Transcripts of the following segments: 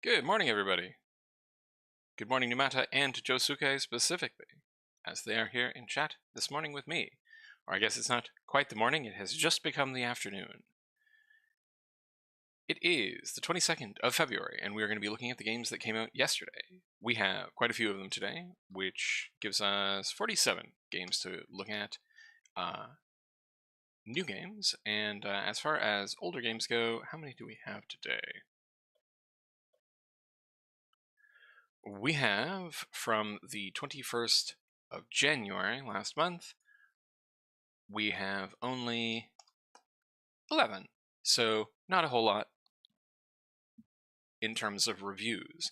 Good morning, everybody. Good morning, Numata, and to Josuke specifically, as they are here in chat this morning with me. Or I guess it's not quite the morning, it has just become the afternoon. It is the 22nd of February, and we are going to be looking at the games that came out yesterday. We have quite a few of them today, which gives us 47 games to look at. New games, and as far as older games go, how many do we have today? We have from the 21st of January last month, we have only 11, so not a whole lot in terms of reviews,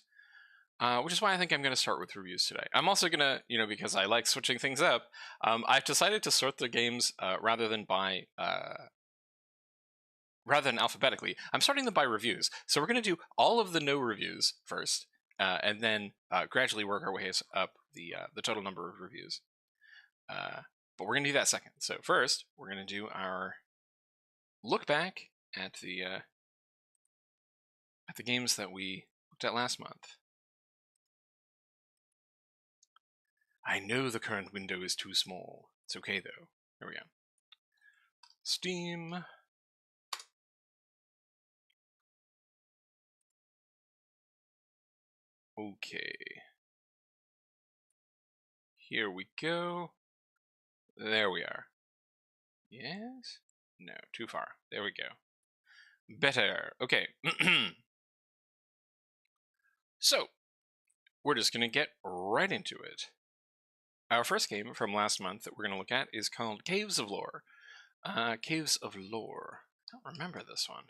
which is why I think I'm going to start with reviews today. I'm also going to, because I like switching things up, I've decided to sort the games rather than alphabetically. I'm starting them by reviews, so we're going to do all of the no reviews first, and then gradually work our way up the total number of reviews. But we're going to do that second. So first, we're going to do our look back at the games that we looked at last month. I know the current window is too small. It's okay though. There we go. Steam. Okay. Here we go. There we are. Yes? No, too far. There we go. Better. Okay. So, we're just going to get right into it. Our first game from last month that we're going to look at is called Caves of Lore. Caves of Lore. I don't remember this one.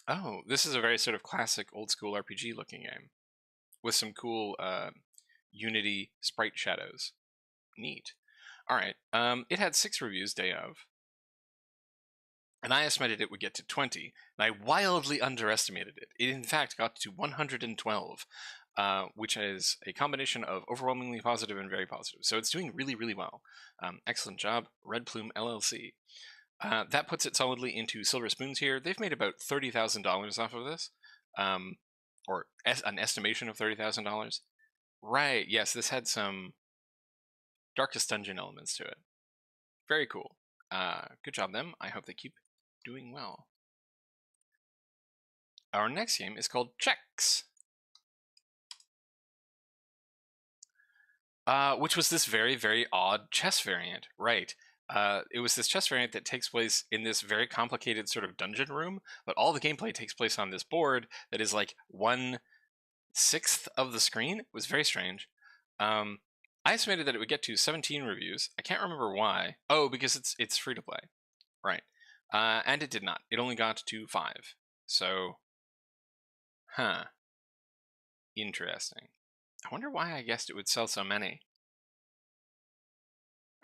Oh, this is a very sort of classic old school RPG looking game with some cool Unity sprite shadows. Neat. Alright, it had 6 reviews day of, and I estimated it would get to 20, and I wildly underestimated it. It in fact got to 112, which is a combination of overwhelmingly positive and very positive. So it's doing really, really well. Excellent job, Red Plume LLC. That puts it solidly into Silver Spoons here. They've made about $30,000 off of this, or an estimation of $30,000. Right, yes, this had some Darkest Dungeon elements to it. Very cool. Good job, them. I hope they keep doing well. Our next game is called Checks, which was this very, very odd chess variant. Right. It was this chess variant that takes place in this very complicated sort of dungeon room, but all the gameplay takes place on this board that is like 1/6 of the screen. It was very strange. I estimated that it would get to 17 reviews. I can't remember why. Oh, because it's free to play. Right. And it did not. It only got to 5. So, interesting. I wonder why I guessed it would sell so many.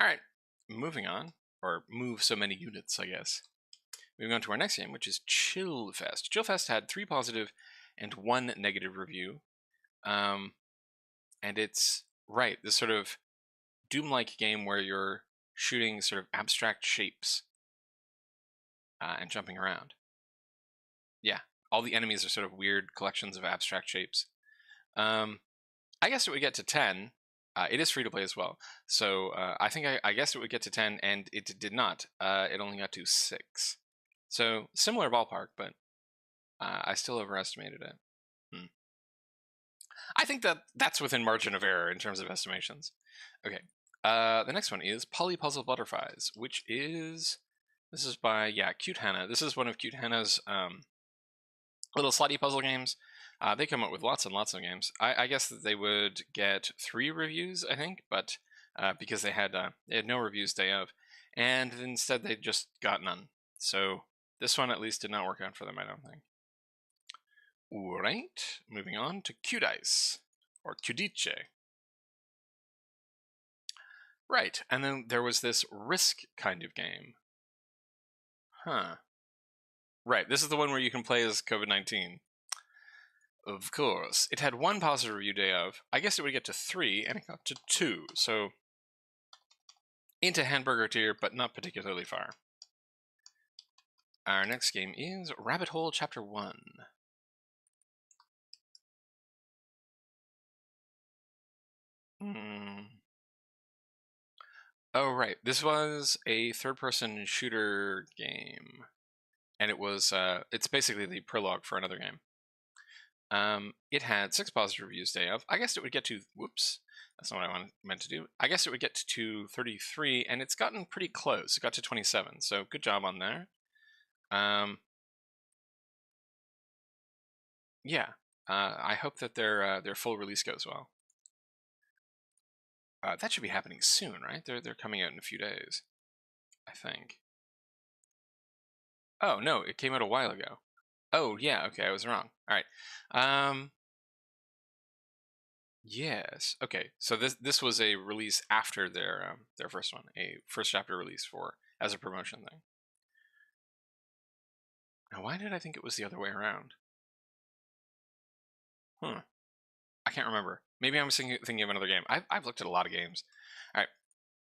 Alright, moving on. Or move so many units, I guess. Moving on to our next game, which is Chillfest. Chillfest had 3 positive and 1 negative review. And it's, right, this sort of Doom-like game where you're shooting sort of abstract shapes and jumping around. Yeah, all the enemies are sort of weird collections of abstract shapes. I guess it would get to 10. It is free to play as well. So I think I guessed it would get to 10, and it did not. It only got to 6. So similar ballpark, but I still overestimated it. I think that's within margin of error in terms of estimations. Okay. The next one is Polypuzzle Butterflies, which is... This is by, Cute Hannah. This is one of Cute Hannah's little slotty puzzle games. They come up with lots and lots of games. I guess that they would get 3 reviews, I think, but because they had no reviews day of, and instead they just got none. So this one at least did not work out for them, I don't think. Alright, moving on to Cudice, or Cudice. Right, and then there was this Risk kind of game. Right, this is the one where you can play as COVID-19. Of course. It had 1 positive review day of. I guess it would get to 3, and it got to 2. So, into hamburger tier, but not particularly far. Our next game is Rabbit Hole Chapter 1. Oh, right. This was a third-person shooter game. And it was, it's basically the prologue for another game. It had 6 positive reviews day of. I guess it would get to, whoops, that's not what I meant to do. I guess it would get to 33, and it's gotten pretty close. It got to 27, so good job on there. Yeah, I hope that their full release goes well. That should be happening soon, right? They're coming out in a few days, I think. Oh no, it came out a while ago. Oh yeah, okay, I was wrong. All right. Yes. Okay. So this was a release after their first one, a first chapter release for as a promotion thing. Now, why did I think it was the other way around? I can't remember. Maybe I'm thinking of another game. I've looked at a lot of games. All right.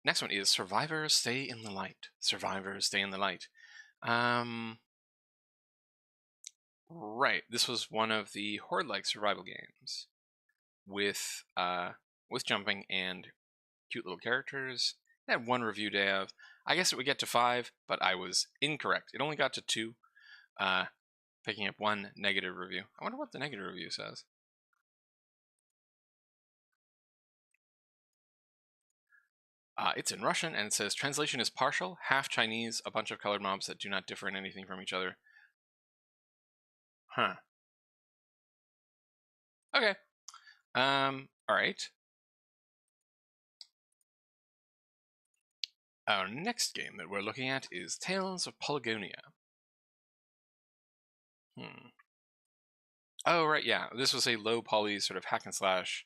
Next one is Survivors Stay in the Light. Survivors Stay in the Light. Right. This was one of the horde-like survival games with jumping and cute little characters. It had 1 review day of. I guess it would get to 5, but I was incorrect. It only got to 2, picking up 1 negative review. I wonder what the negative review says. It's in Russian, and it says, translation is partial, half Chinese, a bunch of colored mobs that do not differ in anything from each other. Huh. Okay. Alright. Our next game that we're looking at is Tales of Polygonia. Oh, right, yeah. This was a low poly sort of hack and slash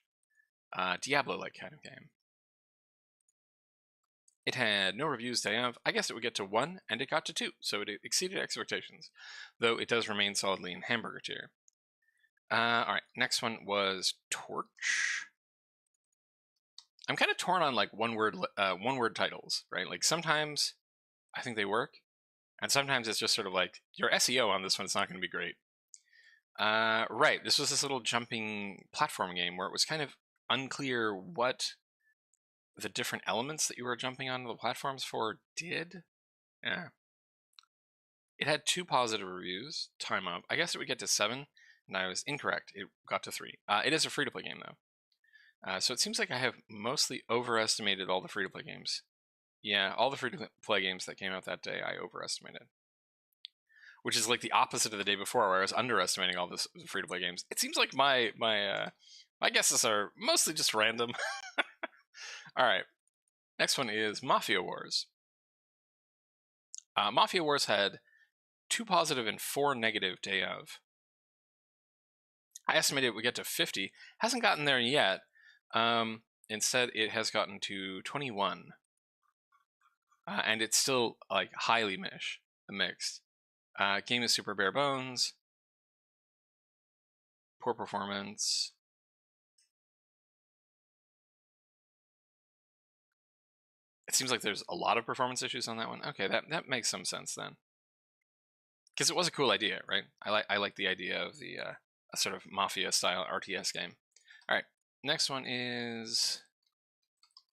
Diablo-like kind of game. It had no reviews day of. I guess it would get to 1, and it got to 2, so it exceeded expectations, though it does remain solidly in hamburger tier. Alright, next one was Torch. I'm kind of torn on like one word titles, right? Like sometimes I think they work, and sometimes it's just sort of like your SEO on this one is not going to be great. Right, this was this little jumping platform game where it was kind of unclear what the different elements that you were jumping onto the platforms for did. Yeah. It had 2 positive reviews, time up. I guess it would get to 7, and I was incorrect. It got to 3. It is a free-to-play game, though. So it seems like I have mostly overestimated all the free-to-play games. Yeah, all the free-to-play games that came out that day, I overestimated. Which is like the opposite of the day before, where I was underestimating all the free-to-play games. It seems like my guesses are mostly just random. All right, next one is Mafia Wars. Mafia Wars had 2 positive and 4 negative day of. I estimated it would get to 50. Hasn't gotten there yet. Instead, it has gotten to 21. And it's still like highly mixed. Game is super bare bones. Poor performance. It seems like there's a lot of performance issues on that one. Okay, that makes some sense then. Because it was a cool idea, right? I like the idea of the a sort of mafia style RTS game. All right, next one is,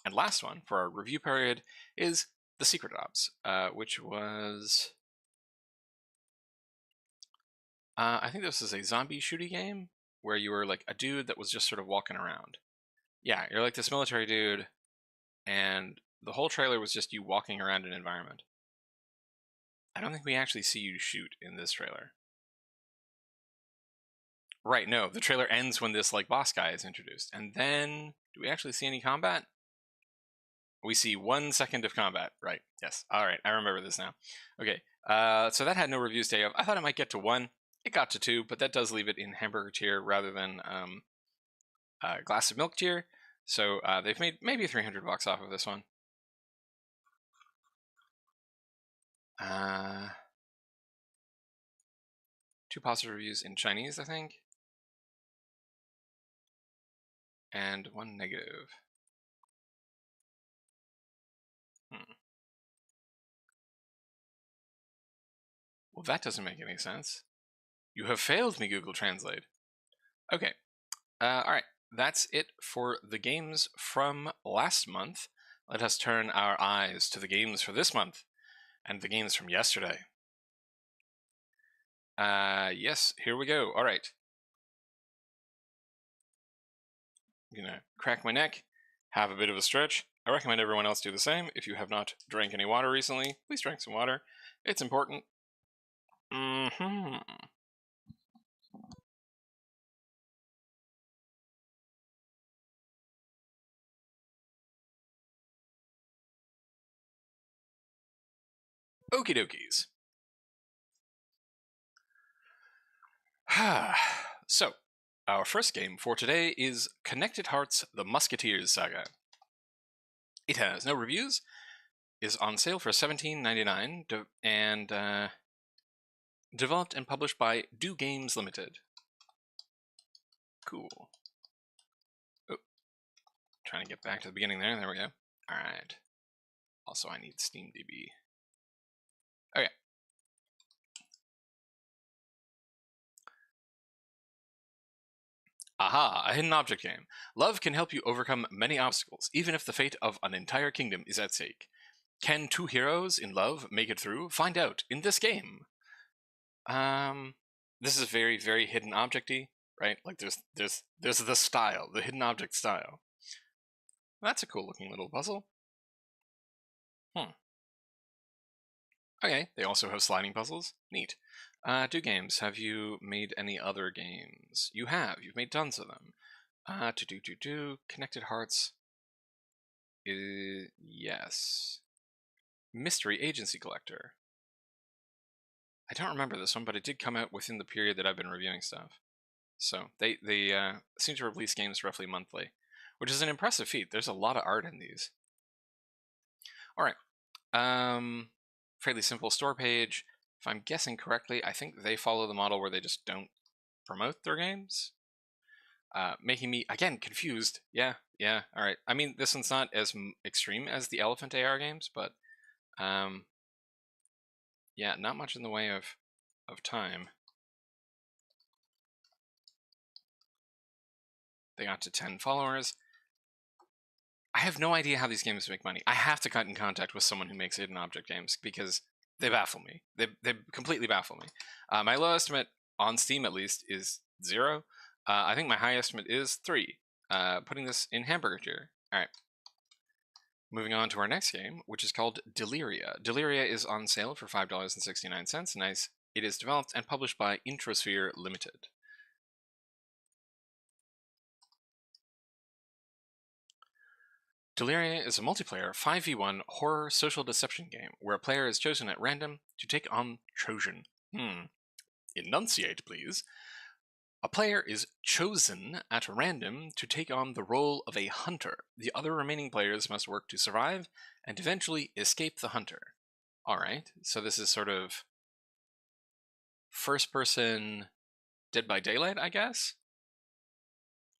and last one for our review period is The Secret Ops, which was, I think this is a zombie shooty game where you were like a dude that was just sort of walking around. Yeah, you're like this military dude, and the whole trailer was just you walking around an environment. I don't think we actually see you shoot in this trailer. Right, no, the trailer ends when this like boss guy is introduced. And then, do we actually see any combat? We see 1 second of combat, right? Yes. All right, I remember this now. Okay, so that had no reviews day of. I thought it might get to 1. It got to 2, but that does leave it in hamburger tier rather than glass of milk tier. So they've made maybe $300 off of this one. 2 positive reviews in Chinese, I think, and 1 negative. Well, that doesn't make any sense. You have failed me, Google Translate. Okay. Alright. That's it for the games from last month. Let us turn our eyes to the games for this month and the games from yesterday. Yes, here we go. Alright. I'm gonna crack my neck, have a bit of a stretch. I recommend everyone else do the same. If you have not drank any water recently, please drink some water. It's important. Mm-hmm. Okie dokies. So, our first game for today is Connected Hearts: The Musketeers Saga. It has no reviews, is on sale for $17.99, and developed and published by Do Games Limited. Cool. Oh, trying to get back to the beginning there. There we go. Alright. Also, I need SteamDB. Okay. Aha, a hidden object game. Love can help you overcome many obstacles, even if the fate of an entire kingdom is at stake. Can two heroes in love make it through? Find out in this game. This is very, very hidden object-y, right? Like there's the style, the hidden object style. That's a cool looking little puzzle. Okay, they also have sliding puzzles. Neat. Do games. Have you made any other games? You have. You've made tons of them. Connected Hearts. Yes. Mystery Agency Collector. I don't remember this one, but it did come out within the period that I've been reviewing stuff. So they seem to release games roughly monthly, which is an impressive feat. There's a lot of art in these. All right. Fairly simple store page. If I'm guessing correctly, I think they follow the model where they just don't promote their games. Making me, again, confused. Yeah, all right. I mean, this one's not as extreme as the Elephant AR games, but yeah, not much in the way of time. They got to 10 followers. I have no idea how these games make money. I have to get in contact with someone who makes hidden object games because they baffle me. They completely baffle me. My low estimate on Steam, at least, is 0. I think my high estimate is 3. Putting this in hamburger tier. All right. Moving on to our next game, which is called Deliria. Deliria is on sale for $5.69. Nice. It is developed and published by Introsphere Limited. Deliria is a multiplayer 5v1 horror social deception game where a player is chosen at random to take on Trojan. Enunciate, please. A player is chosen at random to take on the role of a hunter. The other remaining players must work to survive and eventually escape the hunter. Alright, so this is sort of first-person Dead by Daylight, I guess?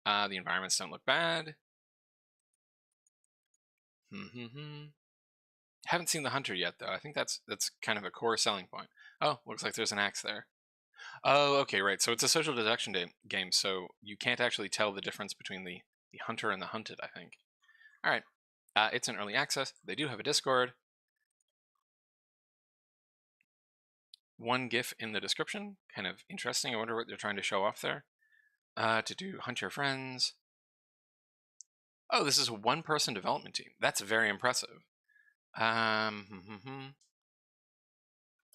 The environments don't look bad. Haven't seen the hunter yet, though. I think that's kind of a core selling point. Oh, looks like there's an axe there. Oh, okay, right. So it's a social deduction game, so you can't actually tell the difference between the hunter and the hunted, I think. All right. It's an early access. They do have a Discord. One GIF in the description. Kind of interesting. I wonder what they're trying to show off there. To do hunt your friends. Oh, this is a one-person development team. That's very impressive. All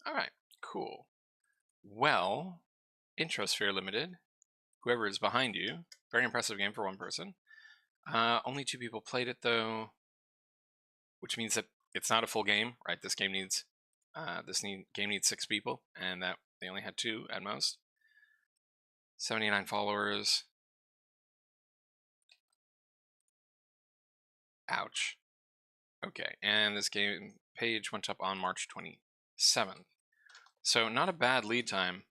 right, cool. Well, Introsphere Limited, whoever is behind you, very impressive game for one person. Only 2 people played it though, which means that it's not a full game, right? This game needs game needs 6 people, and that they only had 2 at most. 79 followers. Ouch. Okay, and this game page went up on March 27th. So not a bad lead time,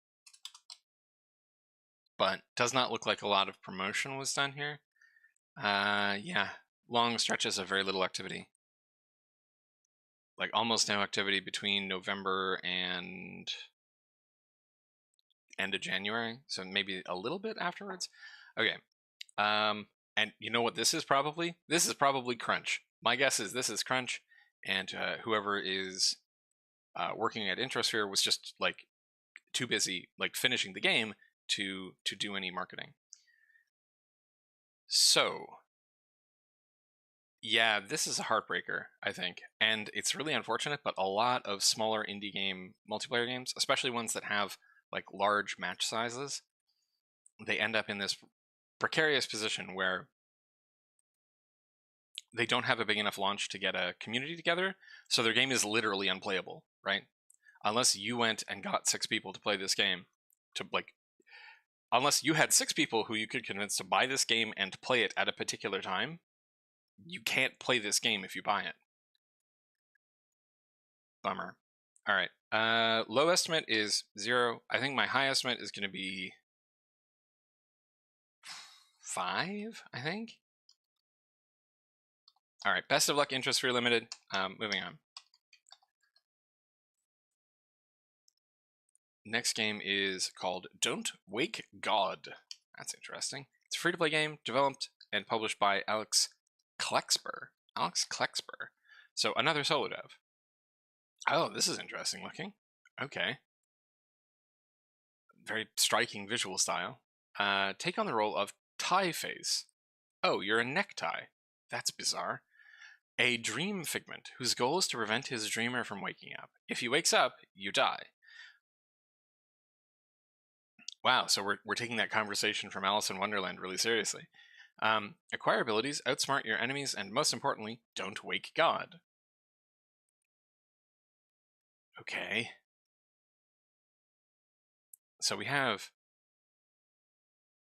but does not look like a lot of promotion was done here. Yeah, long stretches of very little activity. Like almost no activity between November and end of January, so maybe a little bit afterwards. Okay. And you know what this is probably? This is probably crunch. My guess is this is crunch, and whoever is working at Introsphere was just like too busy like finishing the game to do any marketing. So yeah, this is a heartbreaker, I think, and it's really unfortunate, but a lot of smaller indie game multiplayer games, especially ones that have like large match sizes, they end up in this precarious position where they don't have a big enough launch to get a community together, so their game is literally unplayable, right? Unless you went and got 6 people to play this game, unless you had 6 people who you could convince to buy this game and play it at a particular time, you can't play this game if you buy it. Bummer. All right. Low estimate is 0. I think my high estimate is going to be 5, I think. All right. Best of luck, Introsphere Limited. Moving on. Next game is called Don't Wake God. That's interesting. It's a free-to-play game developed and published by Alex Klexper. So another solo dev. Oh, this is interesting looking. Okay. Very striking visual style. Take on the role of Tie Face. Oh, you're a necktie. That's bizarre. A dream figment whose goal is to prevent his dreamer from waking up. If he wakes up, you die. Wow, so we're taking that conversation from Alice in Wonderland really seriously. Acquire abilities, outsmart your enemies, and most importantly, don't wake God. Okay. So we have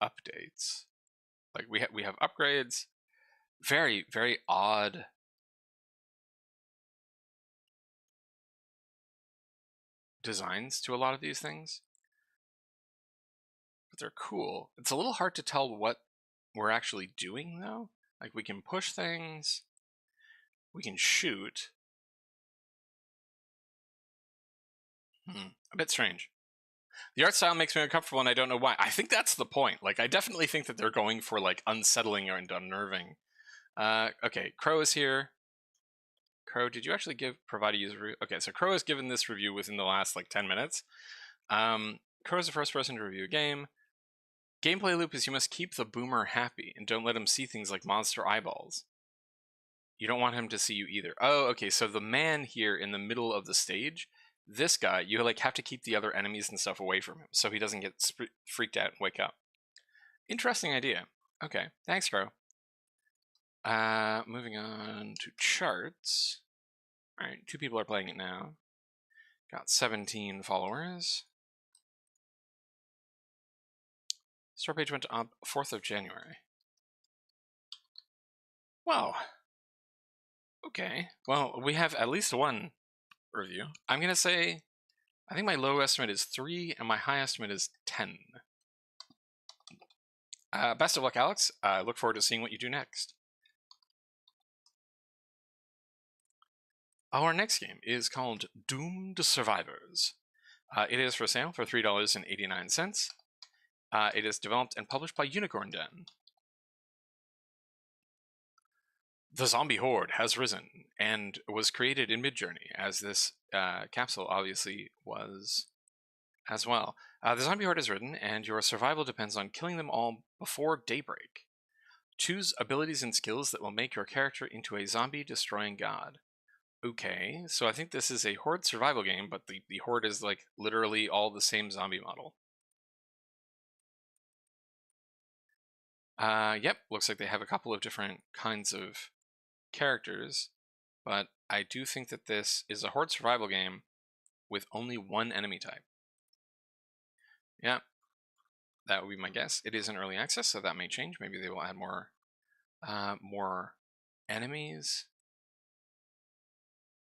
updates. Like we have upgrades. Very, very odd designs to a lot of these things. But they're cool. It's a little hard to tell what we're actually doing though. Like we can push things. We can shoot. A bit strange. The art style makes me uncomfortable and I don't know why. I think that's the point. Like, I definitely think that they're going for, like, unsettling and unnerving. Okay, Crow is here. Crow, did you actually provide a user review? Okay, so Crow has given this review within the last, like, 10 minutes. Crow is the first person to review a game. Gameplay loop is you must keep the boomer happy and don't let him see things like monster eyeballs. You don't want him to see you either. Oh, okay, so the man here in the middle of the stage, this guy, you like have to keep the other enemies and stuff away from him so he doesn't get freaked out and wake up. Interesting idea. Okay, thanks, Crow. Moving on to charts. All right, 2 people are playing it now. Got 17 followers. Store page went up 4th of January. Wow. Okay. Well, we have at least 1 review. I'm gonna say, I think my low estimate is 3 and my high estimate is 10. Best of luck, Alex. I look forward to seeing what you do next. Our next game is called Doomed Survivors. It is for sale for $3.89. It is developed and published by Unicorn Den. The zombie horde has risen and was created in Midjourney, as this capsule obviously was as well. The zombie horde has risen, and your survival depends on killing them all before daybreak. Choose abilities and skills that will make your character into a zombie-destroying god. Okay, so I think this is a horde survival game, but the horde is like literally all the same zombie model. Yep, looks like they have a couple of different kinds of characters, but I do think that this is a horde survival game with only 1 enemy type. Yeah, that would be my guess. It is in early access, so that may change. Maybe they will add more enemies.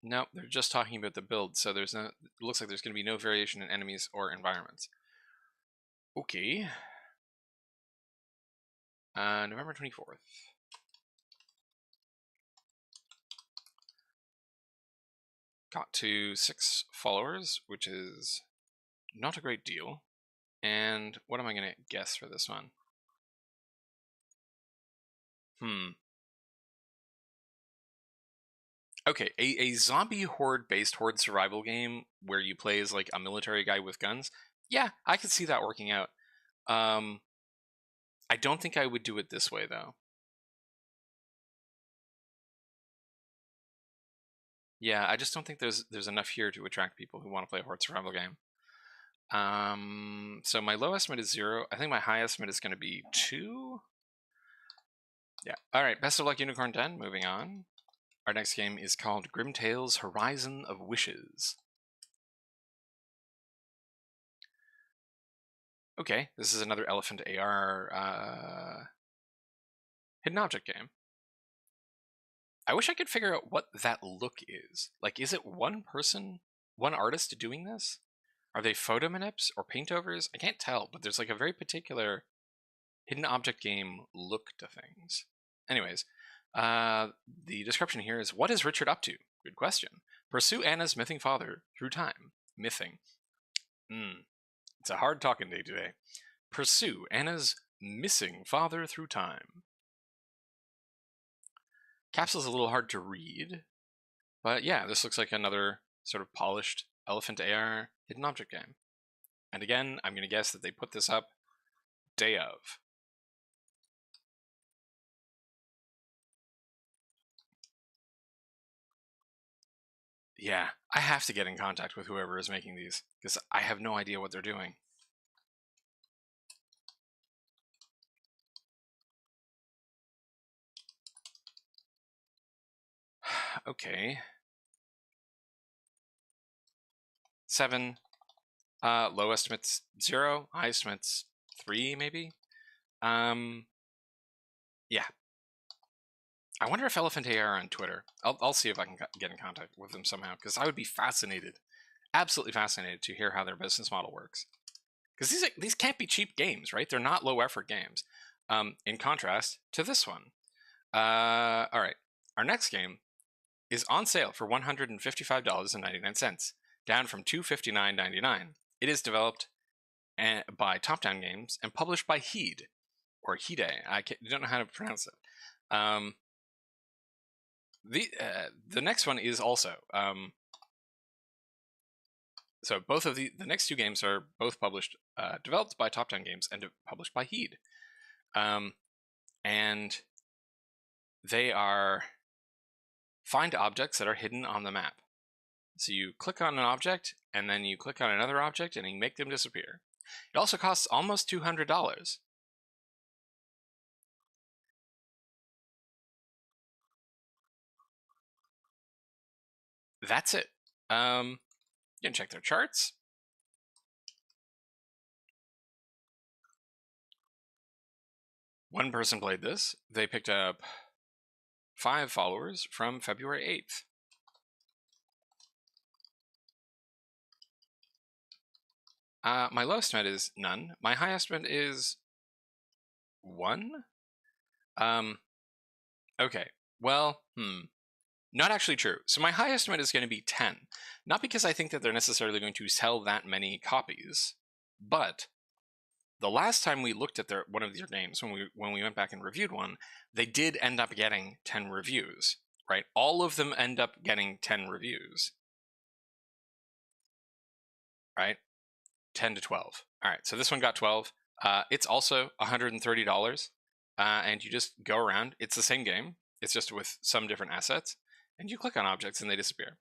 No, they're just talking about the build, so there's no. It looks like there's going to be no variation in enemies or environments. Okay. November 24th. Got to 6 followers, which is not a great deal. And what am I going to guess for this one? Okay, a zombie horde-based horde survival game where you play as like a military guy with guns. Yeah, I could see that working out. I don't think I would do it this way though. Yeah, I just don't think there's enough here to attract people who want to play a horde survival game. So my low estimate is 0. I think my high estimate is going to be 2. Yeah. All right. Best of luck, Unicorn 10. Moving on. Our next game is called Grim Tales: Horizon of Wishes. Okay, this is another Elephant AR hidden object game. I wish I could figure out what that look is. Like, is it one person, one artist doing this? Are they photo manips or paintovers? I can't tell, but there's like a very particular hidden object game look to things. Anyways, the description here is, what is Richard up to? Good question. Pursue Anna's missing father through time. Missing. It's a hard talking day today. Pursue Anna's missing father through time. Capsule's a little hard to read, but yeah, this looks like another sort of polished Elephant AR hidden object game. And again, I'm going to guess that they put this up day of. Yeah, I have to get in contact with whoever is making these, because I have no idea what they're doing. Okay. 7. Low estimates 0. High estimates 3, maybe? Yeah. I wonder if Elephant AR are on Twitter. I'll see if I can get in contact with them somehow, because I would be fascinated, absolutely fascinated to hear how their business model works. Because these can't be cheap games, right? They're not low effort games. In contrast to this one. All right. Our next game is on sale for $155.99, down from $259.99. It is developed by Top Down Games and published by Heed, or Hide. I don't know how to pronounce it. The next one is also so both of the next two games are both published, developed by Top Down Games and published by Heed, and they are find objects that are hidden on the map. So you click on an object, and then you click on another object, and you make them disappear. It also costs almost $200. That's it. You can check their charts. One person played this. They picked up 5 followers from February 8th. My low estimate is none. My high estimate is 1. Okay. Well, not actually true. So my high estimate is going to be 10. Not because I think that they're necessarily going to sell that many copies, but the last time we looked at one of their games, when we went back and reviewed one, they did end up getting 10 reviews, right? All of them end up getting 10 reviews, right? 10 to 12. All right, so this one got 12. It's also $130, and you just go around. It's the same game. It's just with some different assets, and you click on objects and they disappear.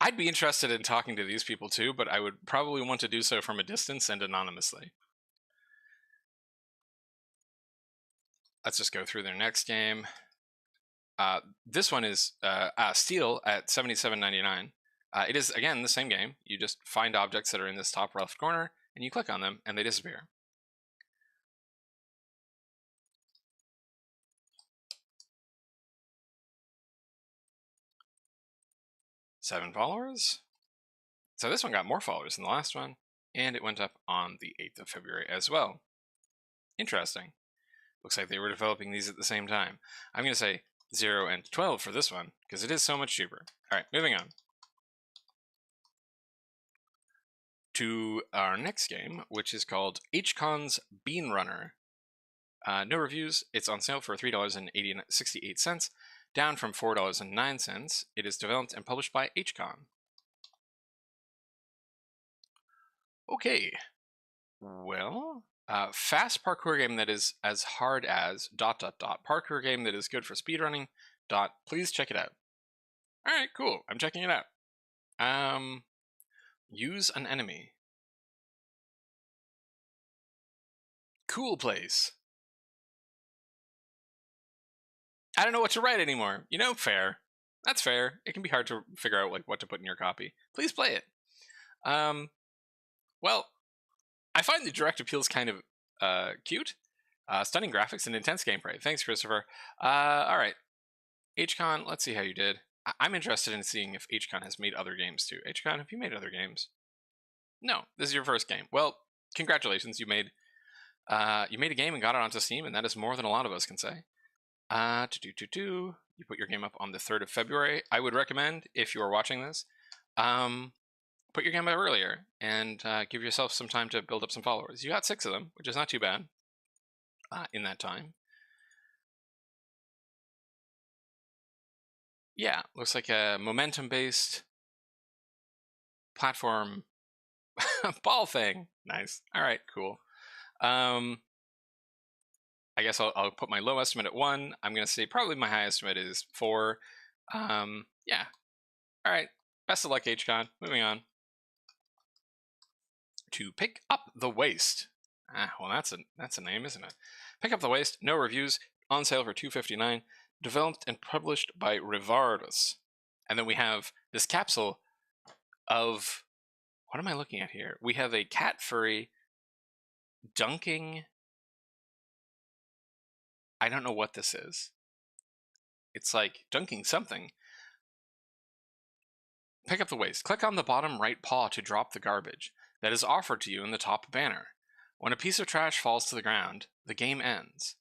I'd be interested in talking to these people too, but I would probably want to do so from a distance and anonymously. Let's just go through their next game. This one is Steel at $77.99. It is, again, the same game. You just find objects that are in this top left corner, and you click on them, and they disappear. Seven followers. So this one got more followers than the last one, and it went up on the 8th of February as well. Interesting. Looks like they were developing these at the same time. I'm going to say 0 and 12 for this one, because it is so much cheaper. All right, moving on. to our next game, which is called Hkons Beanrunner. No reviews. It's on sale for $3.68, down from $4.09. It is developed and published by Hkon. Okay. Well, fast parkour game that is as hard as ... Parkour game that is good for speedrunning ... Please check it out. All right, cool. I'm checking it out. Use an enemy. Cool place. I don't know what to write anymore. You know, fair. That's fair. It can be hard to figure out like what to put in your copy. Please play it. Well, I find the direct appeals kind of cute. Stunning graphics and intense gameplay. Thanks, Christopher. All right. Hkon, let's see how you did. I'm interested in seeing if Hkon has made other games too. Hkon, have you made other games? No, this is your first game. Well, congratulations. You made a game and got it onto Steam, and that is more than a lot of us can say. You put your game up on the 3rd of February. I would recommend, if you are watching this, put your game up earlier and give yourself some time to build up some followers. You got 6 of them, which is not too bad in that time. Yeah, looks like a momentum-based platform ball thing. Nice. All right, cool. I guess I'll put my low estimate at 1. I'm going to say probably my high estimate is 4. Yeah. All right. Best of luck, Hkon. Moving on. To Pick Up the Waste. Well, that's a name, isn't it? Pick Up the Waste. No reviews. On sale for $2.59. Developed and published by Rivardus. And then we have this capsule of... What am I looking at here? We have a cat furry dunking... I don't know what this is. It's like dunking something. Pick up the waste. Click on the bottom right paw to drop the garbage that is offered to you in the top banner. When a piece of trash falls to the ground, the game ends.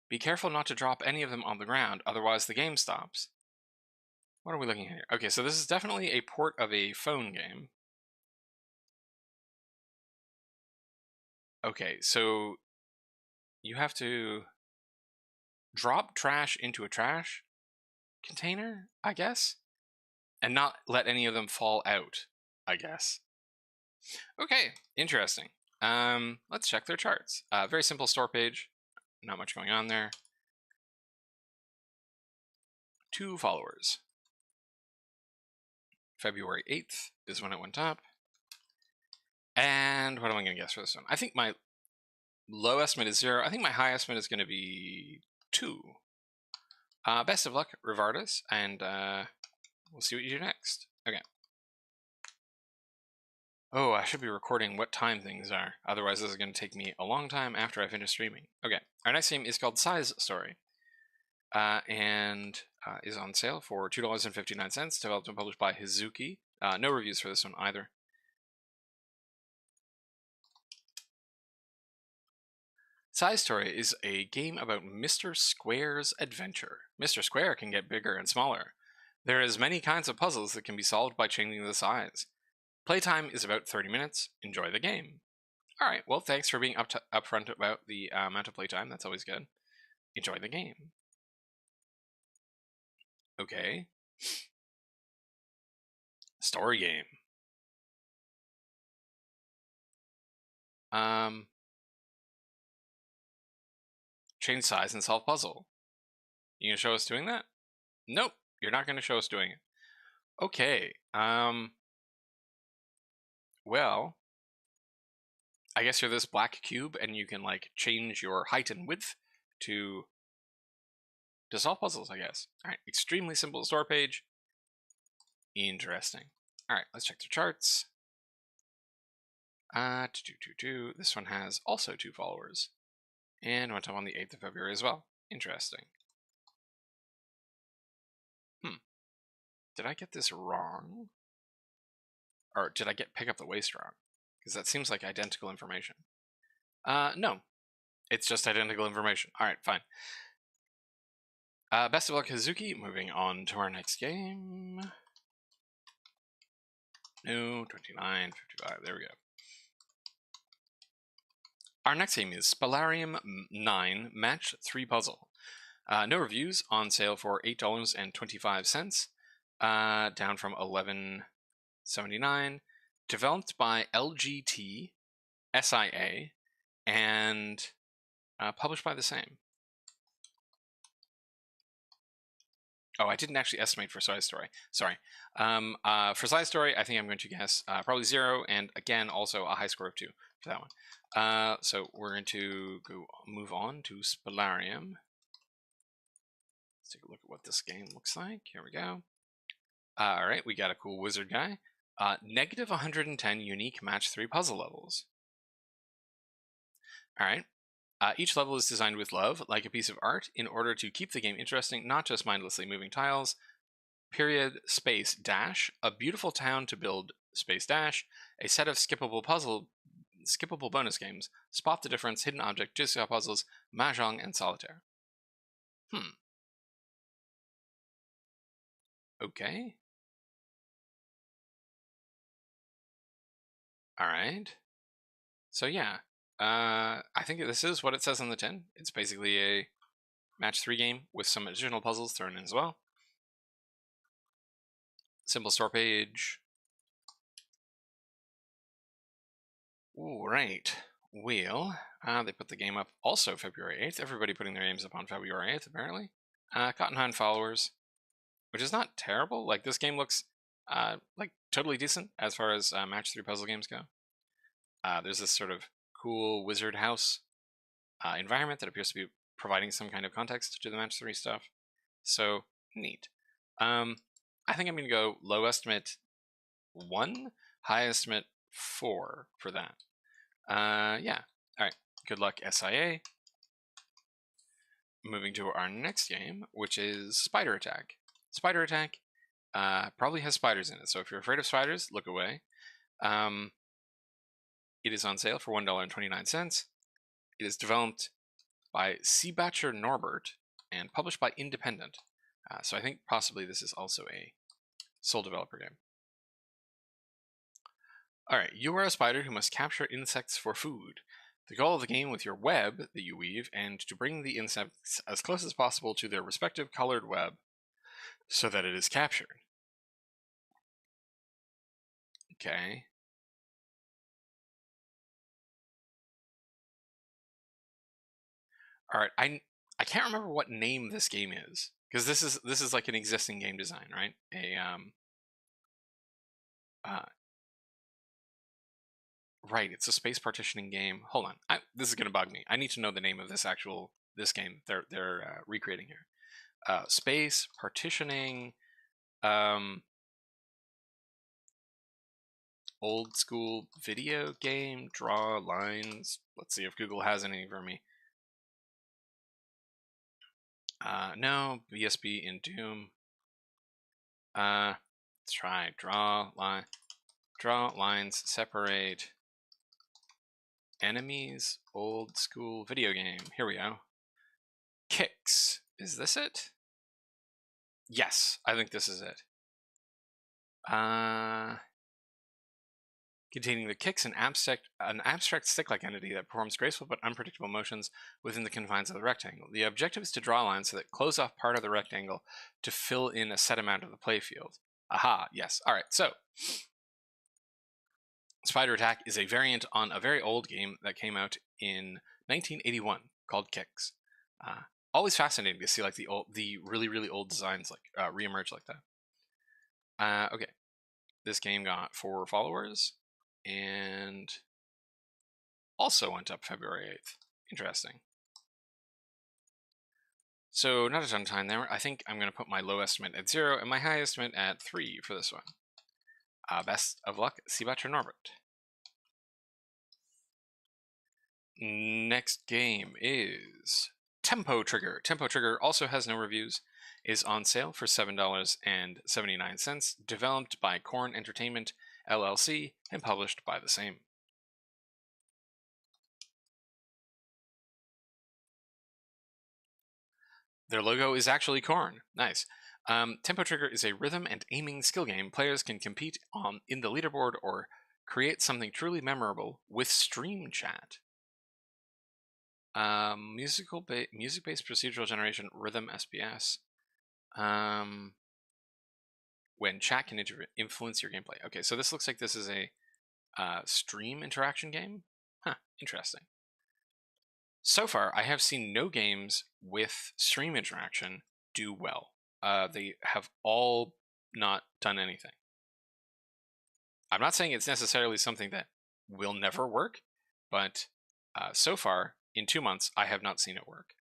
Be careful not to drop any of them on the ground, otherwise the game stops. What are we looking at here? Okay, so this is definitely a port of a phone game. Okay, so you have to drop trash into a trash container, I guess, and not let any of them fall out, I guess. Okay, interesting. Let's check their charts. Very simple store page, not much going on there. 2 followers. February 8th is when it went up. And what am I going to guess for this one? I think my low estimate is 0. I think my high estimate is going to be 2. Best of luck, Rivardus, and we'll see what you do next. Okay. Oh, I should be recording what time things are. Otherwise, this is going to take me a long time after I finish streaming. Okay. Our next game is called Size Story. And is on sale for $2.59, developed and published by Hizuki. No reviews for this one either. Size Story is a game about Mr. Square's adventure. Mr. Square can get bigger and smaller. There is many kinds of puzzles that can be solved by changing the size. Playtime is about 30 minutes. Enjoy the game. Alright, well, thanks for being upfront about the amount of playtime. That's always good. Enjoy the game. Okay. Story game. Change size and solve puzzle. You gonna show us doing that? Nope, you're not gonna show us doing it. Okay. Well, I guess you're this black cube and you can like change your height and width to solve puzzles, I guess. Alright, extremely simple store page. Interesting. Alright, let's check the charts. This one has also 2 followers. And went up on the 8th of February as well. Interesting. Did I get this wrong? Or did I get Pick Up the Waste wrong? Because that seems like identical information. No. It's just identical information. Alright, fine. Best of luck, Hizuki. Moving on to our next game. No, 29, 55. There we go. Our next game is Spellarium 9 Match 3 Puzzle. No reviews, on sale for $8.25, down from $11.79. Developed by LGT, SIA, and published by the same. Oh, I didn't actually estimate for Side Story. Sorry. For Side Story, I think I'm going to guess probably 0, and again, also a high score of 2 for that one. So we're going to move on to Spellarium. Let's take a look at what this game looks like. Here we go. All right, we got a cool wizard guy. Negative 110 unique match 3 puzzle levels. All right. Each level is designed with love, like a piece of art, in order to keep the game interesting, not just mindlessly moving tiles. Period, space, dash, a beautiful town to build, space, dash, a set of skippable bonus games, spot the difference, hidden object, jigsaw puzzles, mahjong, and solitaire. Okay. All right. So yeah, I think this is what it says on the tin. It's basically a match 3 game with some additional puzzles thrown in as well. Simple store page. Ooh, right. Well, they put the game up also February 8th. Everybody putting their games up on February 8th, apparently. Cottonhound followers, which is not terrible. Like, this game looks like totally decent as far as match 3 puzzle games go. There's this sort of cool wizard house environment that appears to be providing some kind of context to the match 3 stuff. So, neat. I think I'm going to go low estimate 1, high estimate 4 for that. Yeah. All right. Good luck, SIA. Moving to our next game, which is SpiderAttack. SpiderAttack probably has spiders in it, so if you're afraid of spiders, look away. It is on sale for $1.29. It is developed by Seabacher Norbert and published by Independent. So I think possibly this is also a sole developer game. Alright, you are a spider who must capture insects for food. The goal of the game with your web that you weave and to bring the insects as close as possible to their respective colored web so that it is captured. Okay. Alright, I can't remember what name this game is, because this is like an existing game design, right? Right, it's a space partitioning game. Hold on, this is gonna bug me. I need to know the name of this game they're recreating here. Space partitioning, old school video game, draw lines. Let's see if Google has any for me. No, BSB in Doom. Let's try draw lines, separate enemies, old school video game. Here we go. Kicks. Is this it? Yes, I think this is it. Containing the kicks, an abstract stick-like entity that performs graceful but unpredictable motions within the confines of the rectangle. The objective is to draw lines so that close off part of the rectangle to fill in a set amount of the playfield. Aha, yes. All right, so SpiderAttack is a variant on a very old game that came out in 1981 called Kicks. Always fascinating to see like the really old designs like reemerge like that. Okay, this game got 4 followers and also went up February 8th. Interesting. So not a ton of time there. I think I'm going to put my low estimate at 0 and my high estimate at 3 for this one. Best of luck, Seabacher Norbert. Next game is Tempo Trigger. Tempo Trigger also has no reviews, is on sale for $7.79, developed by Korn Entertainment, LLC, and published by the same. Their logo is actually Korn. Nice. Tempo Trigger is a rhythm and aiming skill game. Players can compete in the leaderboard or create something truly memorable with stream chat. Music-based procedural generation rhythm SPS. When chat can influence your gameplay. Okay, so this looks like this is a stream interaction game. Huh, interesting. So far, I have seen no games with stream interaction do well. They have all not done anything. I'm not saying it's necessarily something that will never work, but so far, in 2 months, I have not seen it work.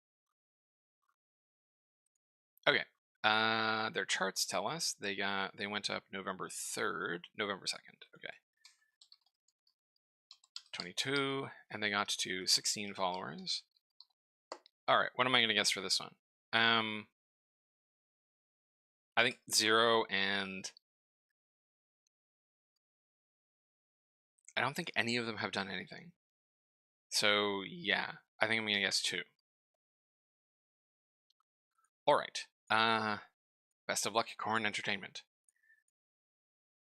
Okay, their charts tell us they went up November 3rd, November 2nd. Okay, 22, and they got to 16 followers. All right, what am I going to guess for this one? I think 0 and I don't think any of them have done anything. So yeah, I think I'm going to guess 2. All right. Best of luck, Corn Entertainment.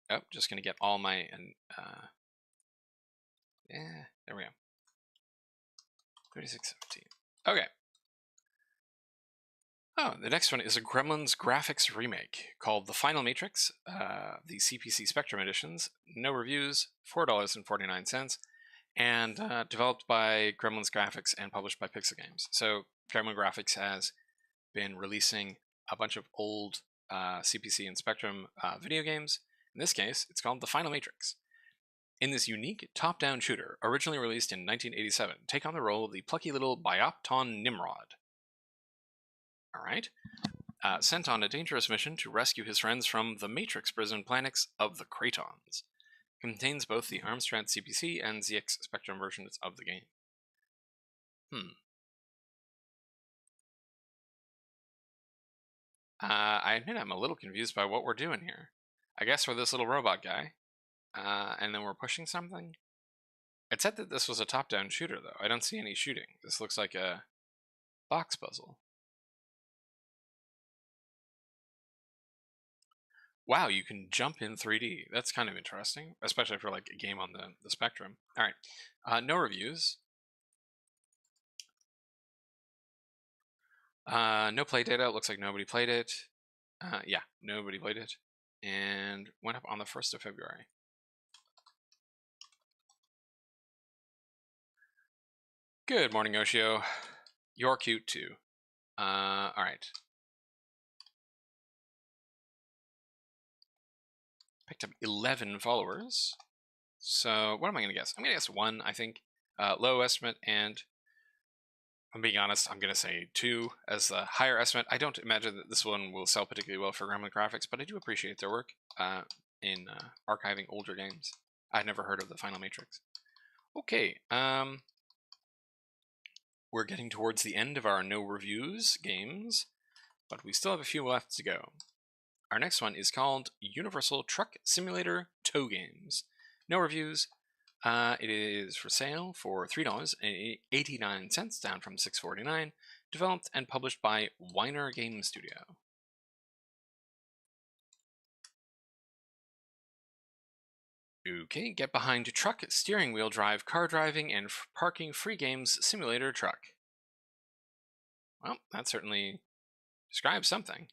Oh, just going to get all my yeah, there we go. 3617. Okay. Oh, the next one is a Gremlins graphics remake called The Final Matrix, the CPC Spectrum editions. No reviews, $4.49, and developed by Gremlins Graphics and published by Pixel Games. So Gremlin Graphics has been releasing a bunch of old CPC and Spectrum video games. In this case, it's called The Final Matrix. In this unique top-down shooter, originally released in 1987, take on the role of the plucky little Biopton Nimrod. Alright. Sent on a dangerous mission to rescue his friends from the Matrix prison planets of the Cratons. Contains both the Armstrad CPC and ZX Spectrum versions of the game. I admit I'm a little confused by what we're doing here. I guess we're this little robot guy, and then we're pushing something? It said that this was a top-down shooter, though. I don't see any shooting. This looks like a box puzzle. Wow, you can jump in 3D. That's kind of interesting, especially for like a game on the Spectrum. All right, no reviews. No play data. It looks like nobody played it. Yeah, nobody played it. And went up on the 1st of February. Good morning, Yoshio. You're cute too. All right. Picked up 11 followers. So what am I going to guess? I'm going to guess 1, I think. Low estimate, and I'm being honest, I'm going to say 2 as the higher estimate. I don't imagine that this one will sell particularly well for Gremlin Graphics, but I do appreciate their work in archiving older games. I'd never heard of the Final Matrix. Okay, we're getting towards the end of our no reviews games, but we still have a few left to go. Our next one is called Universal Truck Simulator Tow Games. No reviews. It is for sale for $3.89, down from $6.49. Developed and published by Weiner Game Studio. Okay, get behind truck, steering wheel drive, car driving, and parking free games simulator truck. Well, that certainly describes something.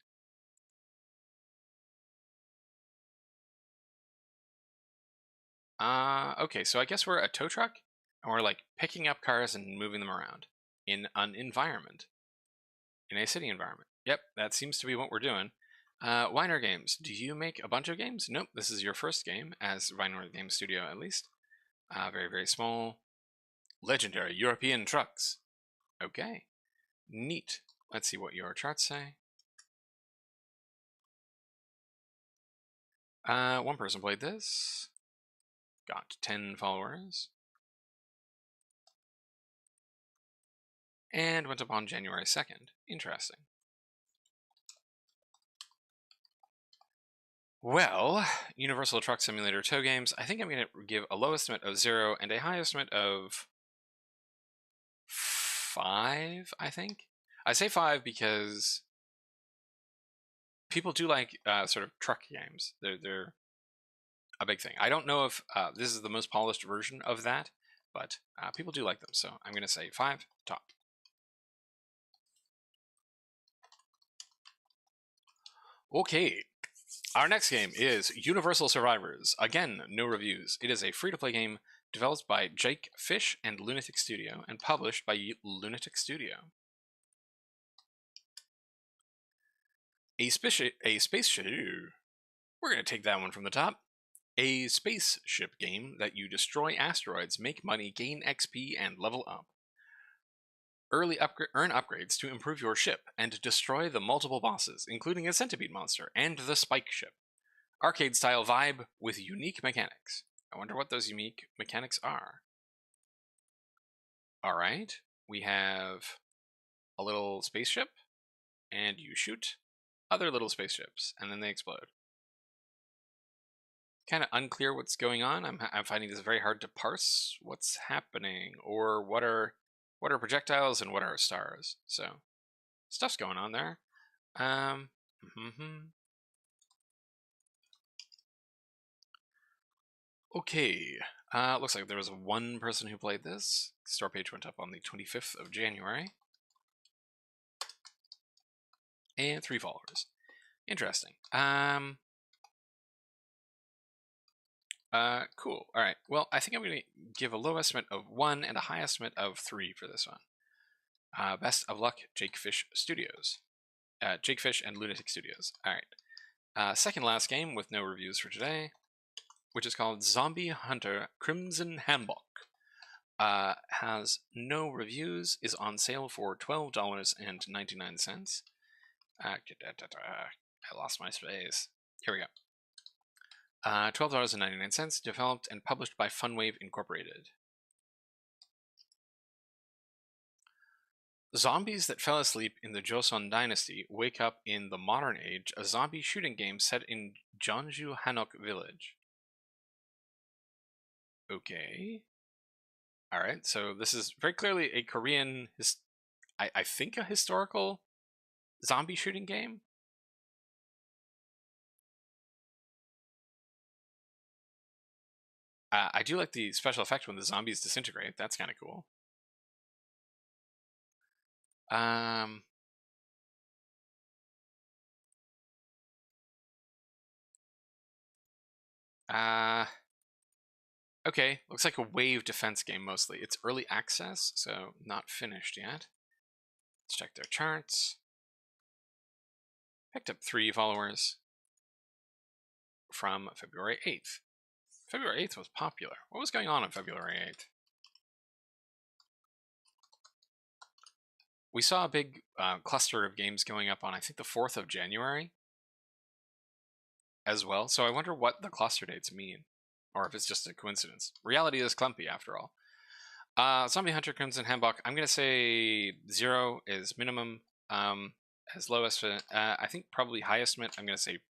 Okay, so I guess we're a tow truck, and we're like picking up cars and moving them around in an environment, in a city environment. Yep, that seems to be what we're doing. Weiner Games, do you make a bunch of games? Nope, this is your first game as Weiner Game Studio, at least. Very, very small. Legendary European trucks. Okay, neat. Let's see what your charts say. One person played this. Got 10 followers. And went up on January 2nd. Interesting. Well, Universal Truck Simulator Tow Games, I think I'm going to give a low estimate of 0 and a high estimate of 5, I think. I say 5 because people do like sort of truck games. They're a big thing. I don't know if this is the most polished version of that, but people do like them. So I'm going to say 5 top. Okay, our next game is Universal Survivors. Again, no reviews. It is a free-to-play game developed by Jake Fish and Lunatic Studio and published by Lunatic Studio. A spaceship. We're going to take that one from the top. A spaceship game that you destroy asteroids, make money, gain XP, and level up. Earn upgrades to improve your ship and destroy the multiple bosses, including a centipede monster and the spike ship. Arcade-style vibe with unique mechanics. I wonder what those unique mechanics are. Alright, we have a little spaceship, and you shoot other little spaceships, and then they explode. Kind of unclear what's going on. I'm finding this very hard to parse what's happening, or what are projectiles and what are stars. So, stuff's going on there. Okay, looks like there was one person who played this. Store page went up on the 25th of January. And 3 followers. Interesting. Cool. All right. Well, I think I'm going to give a low estimate of 1 and a high estimate of 3 for this one. Best of luck, Jake Fish Studios. Jake Fish and Lunatic Studios. All right. Second last game with no reviews for today, which is called Zombie Hunter Crimson HANBOK. Has no reviews, is on sale for $12.99. I lost my space. Here we go. $12.99, developed and published by Funwave Incorporated. Zombies that fell asleep in the Joseon Dynasty wake up in the modern age, a zombie shooting game set in Jeonju Hanok Village. Okay. Alright, so this is very clearly a Korean, I think a historical zombie shooting game? I do like the special effect when the zombies disintegrate. That's kind of cool. Okay, looks like a wave defense game mostly. It's early access, so not finished yet. Let's check their charts. Picked up 3 followers from February 8th. February 8th was popular. What was going on February 8th? We saw a big cluster of games going up on, I think, the 4th of January as well. So I wonder what the cluster dates mean, or if it's just a coincidence. Reality is clumpy, after all. Zombie Hunter Crimson HANBOK. I'm going to say 0 is minimum. As low estimate, I think probably high estimate, I'm going to say,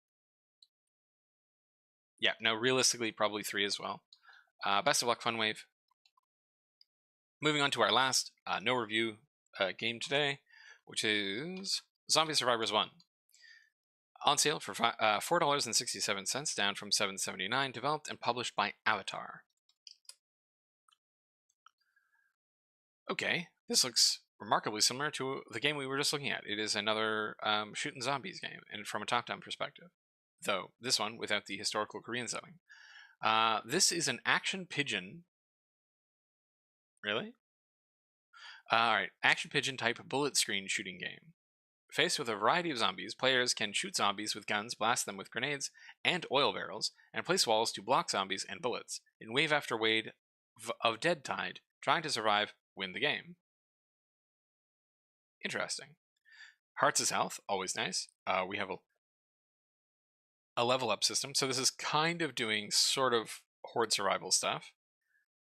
yeah, no, realistically, probably 3 as well. Best of luck, Funwave. Moving on to our last no review game today, which is Zombie Survivors 1. On sale for $4.67, down from $7.79, developed and published by Avatar. Okay, this looks remarkably similar to the game we were just looking at. It is another shooting zombies game, and from a top-down perspective. Though, this one without the historical Korean setting. This is an action pigeon. Really? Alright, action pigeon type bullet screen shooting game. Faced with a variety of zombies, players can shoot zombies with guns, blast them with grenades and oil barrels, and place walls to block zombies and bullets. In wave after wave of dead tide, trying to survive, win the game. Interesting. Hearts is health, always nice. We have a level up system, so this is kind of doing sort of horde survival stuff.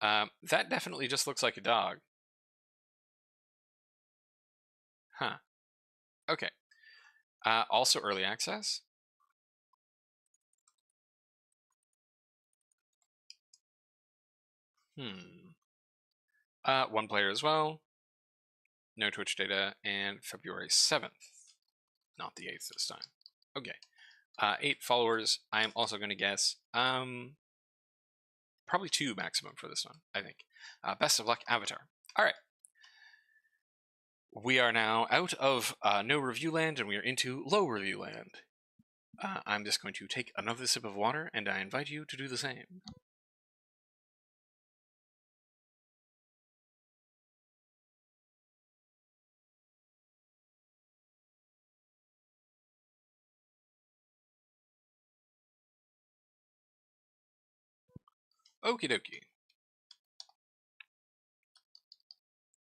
That definitely just looks like a dog. Huh. Okay. Also early access. One player as well. No Twitch data, and February 7th. Not the 8th this time. Okay. 8 followers. I am also going to guess probably 2 maximum for this one, I think. Best of luck, Avatar. All right. We are now out of no review land, and we are into low review land. I'm just going to take another sip of water, and I invite you to do the same. Okie dokie.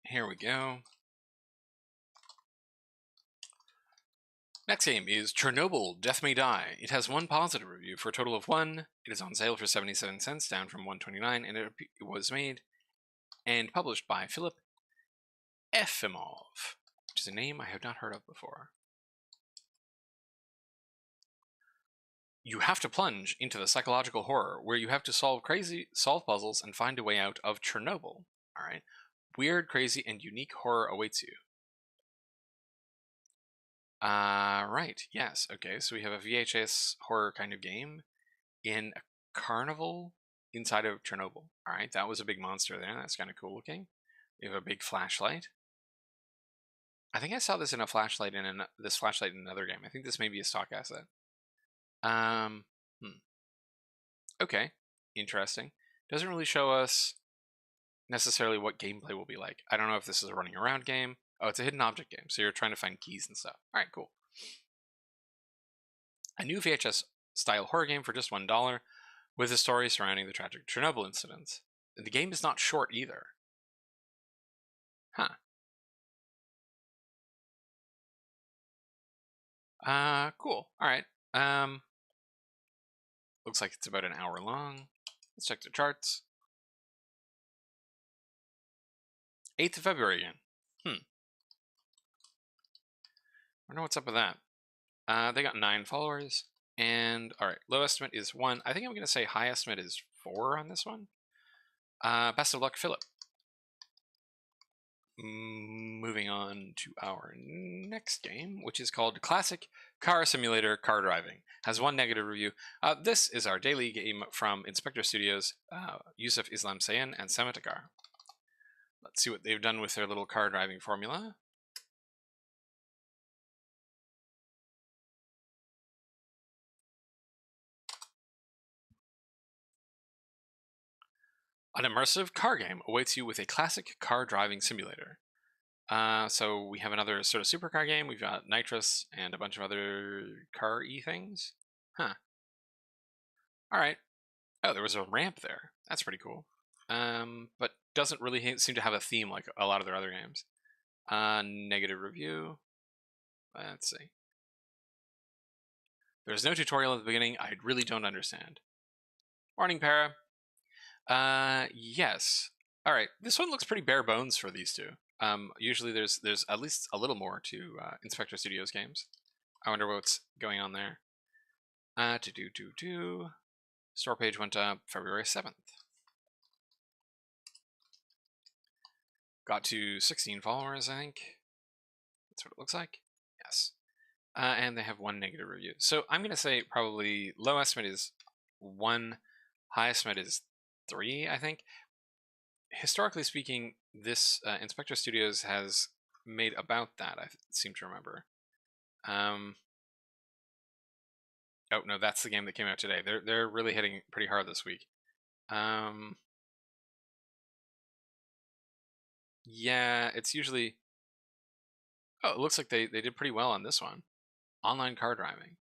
Here we go. Next game is Chernobyl, Death May Die. It has 1 positive review for a total of 1. It is on sale for 77 cents, down from 129, and it was made and published by Philip Efimov, which is a name I have not heard of before. You have to plunge into the psychological horror where you have to solve puzzles and find a way out of Chernobyl. All right. Weird, crazy, and unique horror awaits you. Right. Yes. Okay. So we have a VHS horror kind of game in a carnival inside of Chernobyl. All right. That was a big monster there. That's kind of cool looking. We have a big flashlight. I think I saw this in a flashlight in this flashlight in another game. I think this may be a stock asset. Okay. Interesting. Doesn't really show us necessarily what gameplay will be like. I don't know if this is a running around game. Oh, it's a hidden object game, so you're trying to find keys and stuff. All right, cool. A new VHS-style horror game for just $1, with a story surrounding the tragic Chernobyl incidents. The game is not short either. Huh. Cool. All right. Looks like it's about an hour long. Let's check the charts. 8th of February again. I wonder what's up with that. They got 9 followers. And, alright, low estimate is 1. I think I'm going to say high estimate is 4 on this one. Best of luck, Philip. Moving on to our next game, which is called Classic Car Simulator Car Driving. Has 1 negative review. This is our daily game from Inspector Studios, Yusuf Islam Sayan and Samatakar. Let's see what they've done with their little car driving formula. An immersive car game awaits you with a classic car driving simulator. So we have another sort of supercar game. We've got Nitrous and a bunch of other car-y things. Huh. Alright. Oh, there was a ramp there. That's pretty cool. But doesn't really seem to have a theme like a lot of their other games. Negative review. Let's see. There's no tutorial at the beginning. I really don't understand. Morning, Para. Yes. All right. This one looks pretty bare bones for these two. Usually there's at least a little more to Inspector Studios games. I wonder what's going on there. Store page went up February 7th. Got to 16 followers, I think. That's what it looks like. Yes. And they have 1 negative review. So I'm going to say probably low estimate is 1, high estimate is 3, I think. Historically speaking, this Inspector Studios has made about that, I seem to remember. Oh, no, that's the game that came out today. They're really hitting pretty hard this week. Yeah, it's usually... Oh, it looks like they did pretty well on this one. Online car driving.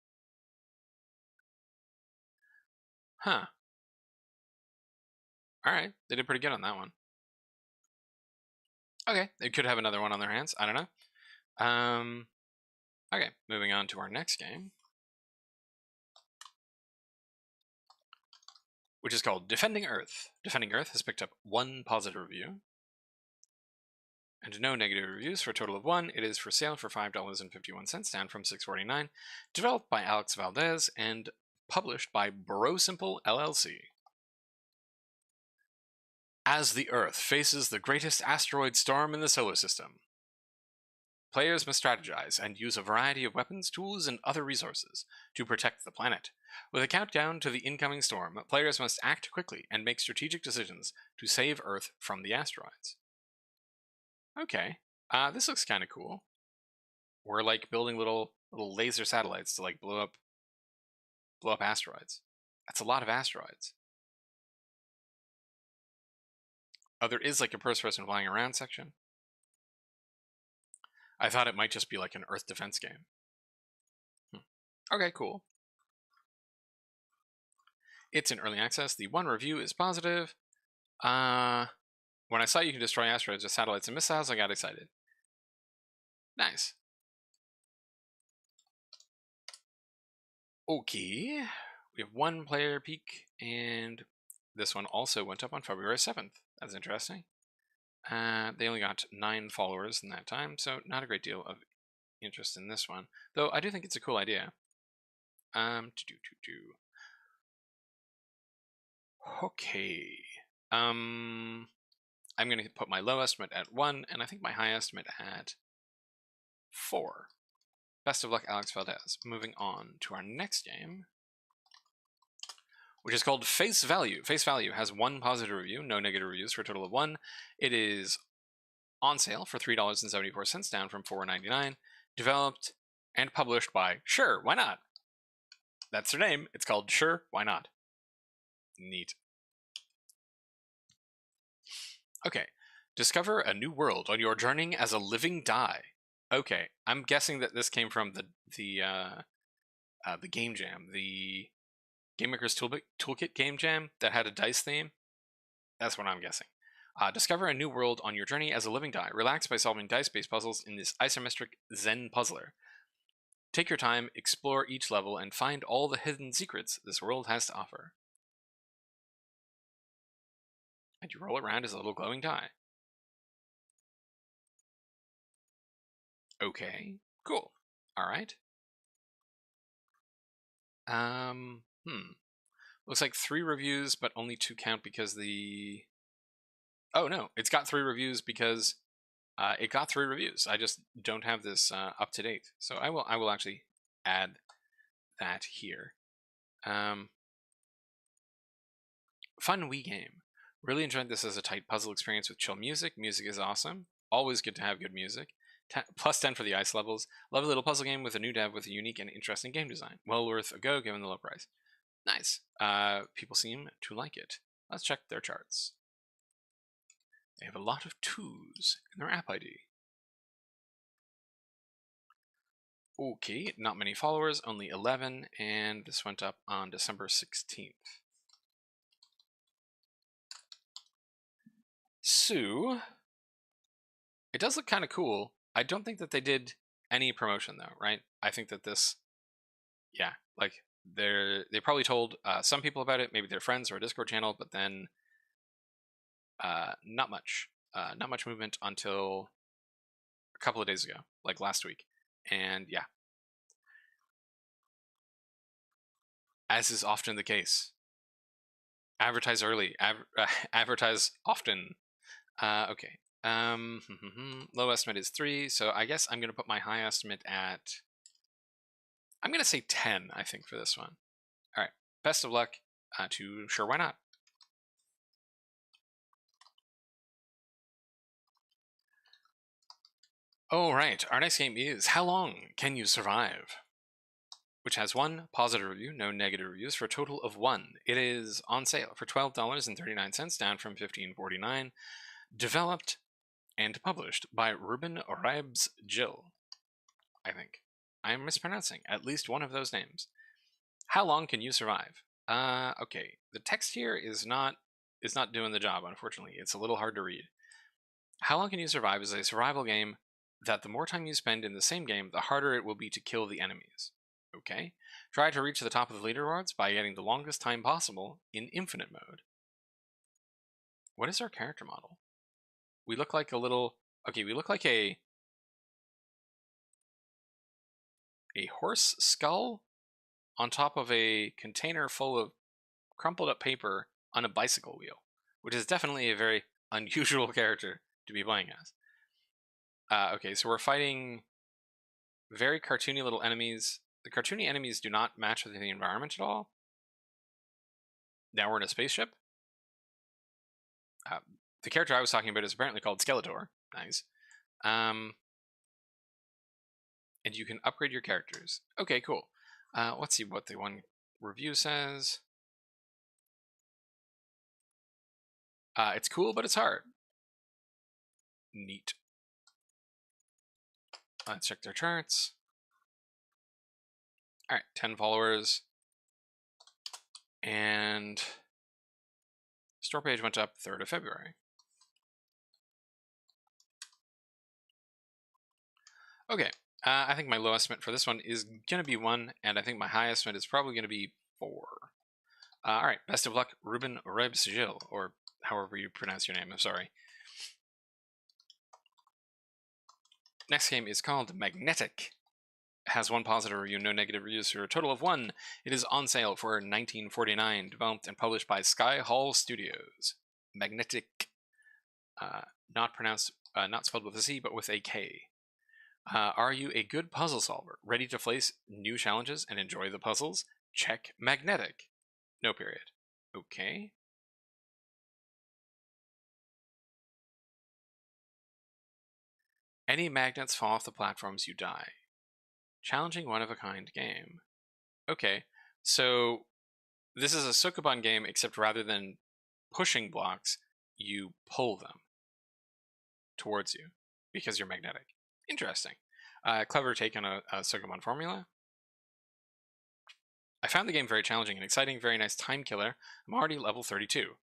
Huh. Alright, they did pretty good on that one. Okay, they could have another one on their hands. I don't know. Okay, moving on to our next game, which is called Defending Earth. Defending Earth has picked up 1 positive review and no negative reviews for a total of 1. It is for sale for $5.51, down from $6.49. Developed by Alex Valdez and published by Brosimple LLC. As the Earth faces the greatest asteroid storm in the solar system, Players must strategize and use a variety of weapons, tools, and other resources to protect the planet. With a countdown to the incoming storm, players must act quickly and make strategic decisions to save Earth from the asteroids. Okay, this looks kind of cool. We're like building little laser satellites to like blow up asteroids. That's a lot of asteroids. Oh, there is like a first person flying around section. I thought it might just be like an Earth defense game. Okay, cool. It's in early access. The one review is positive. When I saw you can destroy asteroids with satellites and missiles, I got excited. Nice. Okay. We have one player peak, and this one also went up on February 7th. That's interesting. They only got 9 followers in that time, so not a great deal of interest in this one. Though I do think it's a cool idea. Okay. I'm going to put my low estimate at 1, and I think my high estimate at 4. Best of luck, Alex Valdez. Moving on to our next game, which is called FaceValue. FaceValue has 1 positive review, no negative reviews, for a total of 1. It is on sale for $3.74, down from $4.99. Developed and published by Sure, Why Not? That's their name. It's called Sure, Why Not? Neat. Okay. Discover a new world on your journey as a living die. Okay, I'm guessing that this came from the game jam, the Game Maker's Toolkit game jam that had a dice theme. That's what I'm guessing. Discover a new world on your journey as a living die. Relax by solving dice-based puzzles in this isometric Zen puzzler. Take your time, explore each level, and find all the hidden secrets this world has to offer. And you roll around as a little glowing die. Okay, cool. All right. Looks like 3 reviews, but only 2 count because the... Oh no, it's got 3 reviews because it got 3 reviews. I just don't have this up to date, so I will actually add that here. Fun Wii game. Really enjoyed this as a tight puzzle experience with chill music. Music is awesome. Always good to have good music. Plus 10 for the ice levels. Lovely little puzzle game with a new dev with a unique and interesting game design. Well worth a go given the low price. Nice. People seem to like it. Let's check their charts. They have a lot of 2s in their app ID. Okay, not many followers, only 11, and this went up on December 16th. So, it does look kind of cool. I don't think that they did any promotion though, right? I think that this, yeah, like they probably told some people about it, maybe their friends or a Discord channel, but then not much movement until a couple of days ago, like last week. And yeah, as is often the case, advertise early, advertise often. Okay. Low estimate is 3, so I guess I'm going to put my high estimate at... I'm going to say 10, I think, for this one. All right. Best of luck to Sure Why Not. All right. Our next game is How Long Can You Survive? Which has 1 positive review, no negative reviews, for a total of 1. It is on sale for $12.39, down from $15.49. Developed and published by Ruben Ribes Jill. I think. I'm mispronouncing at least one of those names. How long can you survive? Okay. The text here is not doing the job, unfortunately. It's a little hard to read. How Long Can You Survive is a survival game that the more time you spend in the same game, the harder it will be to kill the enemies. Okay. Try to reach the top of the leaderboards by getting the longest time possible in infinite mode. What is our character model? We look like a little... Okay, we look like a horse skull on top of a container full of crumpled up paper on a bicycle wheel, which is definitely a very unusual character to be playing as. Okay, so we're fighting very cartoony little enemies. The cartoony enemies do not match with the environment at all. Now we're in a spaceship. The character I was talking about is apparently called Skeletor. Nice. And you can upgrade your characters. Okay, cool. Let's see what the one review says. It's cool, but it's hard. Neat. Let's check their charts. All right, 10 followers. And store page went up 3rd of February. Okay, I think my low estimate for this one is going to be 1, and I think my high estimate is probably going to be 4. All right, best of luck, Ruben Rebsigil, or however you pronounce your name, I'm sorry. Next game is called Magnetik. Has 1 positive review, no negative reviews, for a total of 1. It is on sale for $19.49, developed and published by Sky Hall Studios. Magnetik, not spelled with a C, but with a K. Are you a good puzzle solver, ready to face new challenges and enjoy the puzzles? Check Magnetik. No period. Okay. Any magnets fall off the platforms, you die. Challenging one-of-a-kind game. Okay, so this is a Sokoban game, except rather than pushing blocks, you pull them towards you because you're magnetic. Interesting. Clever take on a Sokoban formula. I found the game very challenging and exciting, very nice time killer. I'm already level 32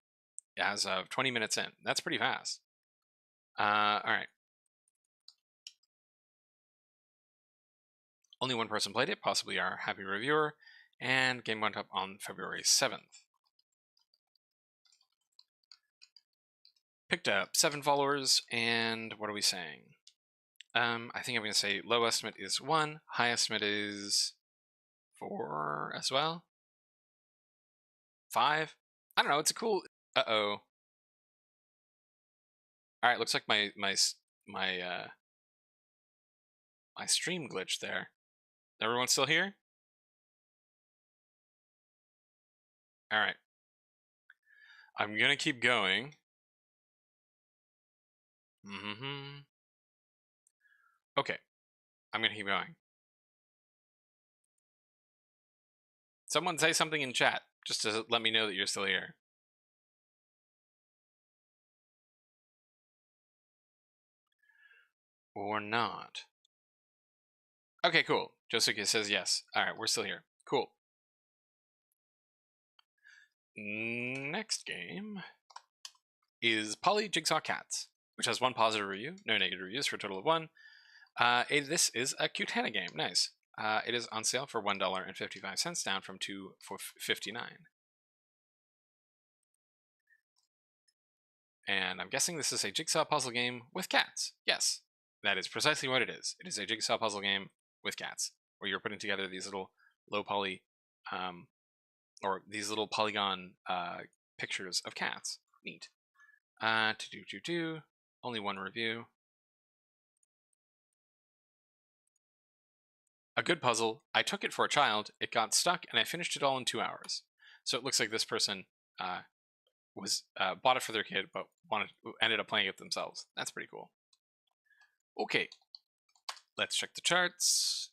as of 20 minutes in. That's pretty fast. Alright. Only 1 person played it, possibly our happy reviewer, and game went up on February 7th. Picked up 7 followers, and what are we saying? I think I'm going to say low estimate is 1, high estimate is 4 as well. 5? I don't know, it's a cool... Uh-oh. Alright, looks like my stream glitched there. Everyone still here? Alright. I'm gonna keep going. Okay. I'm gonna keep going. Someone say something in chat, just to let me know that you're still here. Or not. Okay, cool. Josuke says yes. Alright, we're still here. Cool. Next game is Poly Jigsaw Cats, which has 1 positive review, no negative reviews, for a total of 1. This is a Cutana game. Nice. It is on sale for $1.55, down from $2.59. And I'm guessing this is a jigsaw puzzle game with cats. Yes, that is precisely what it is. It is a jigsaw puzzle game with cats, where you're putting together these little low poly, or these little polygon pictures of cats. Neat. Only 1 review. A good puzzle. I took it for a child, it got stuck, and I finished it all in 2 hours. So it looks like this person bought it for their kid, but ended up playing it themselves. That's pretty cool. Okay, let's check the charts.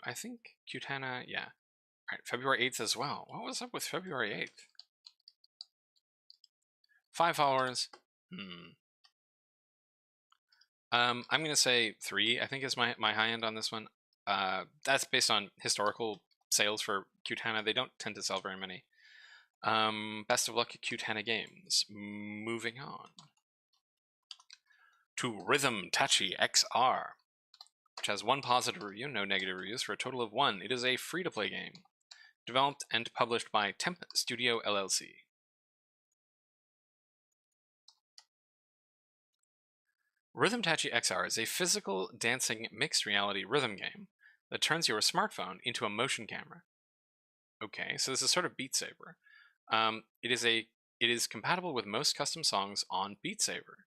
I think Cutana, yeah. All right, February 8th as well. What was up with February 8th? 5 followers. I'm gonna say 3. I think is my high end on this one. That's based on historical sales for Cutana. They don't tend to sell very many. Best of luck at Cutana Games. Moving on to Rhythm Taichi XR, which has 1 positive review, no negative reviews, for a total of 1. It is a free-to-play game, developed and published by Temp Studio LLC. Rhythm Taichi XR is a physical dancing mixed reality rhythm game that turns your smartphone into a motion camera. Okay, so this is sort of Beat Saber. It is compatible with most custom songs on Beat Saber.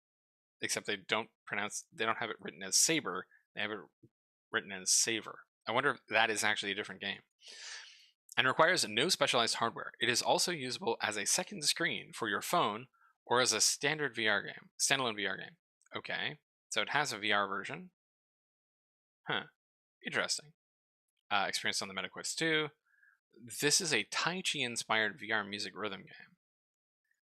except they don't have it written as Saber, they have it written as Saver. I wonder if that is actually a different game. And requires no specialized hardware. It is also usable as a second screen for your phone or as a standard VR game, standalone VR game. Okay, so it has a VR version. Huh, interesting. Experience on the MetaQuest 2. This is a Taichi-inspired VR music rhythm game.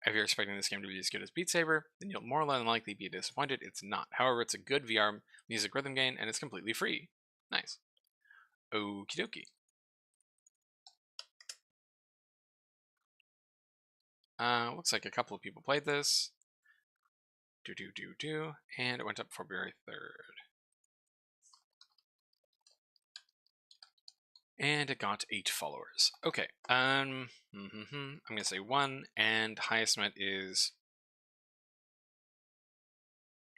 If you're expecting this game to be as good as Beat Saber, then you'll more than likely be disappointed. It's not. However, it's a good VR music rhythm game, and it's completely free. Nice. Okie dokie. Looks like a couple of people played this. And it went up February 3rd. And it got 8 followers. Okay, I'm gonna say 1, and highest met is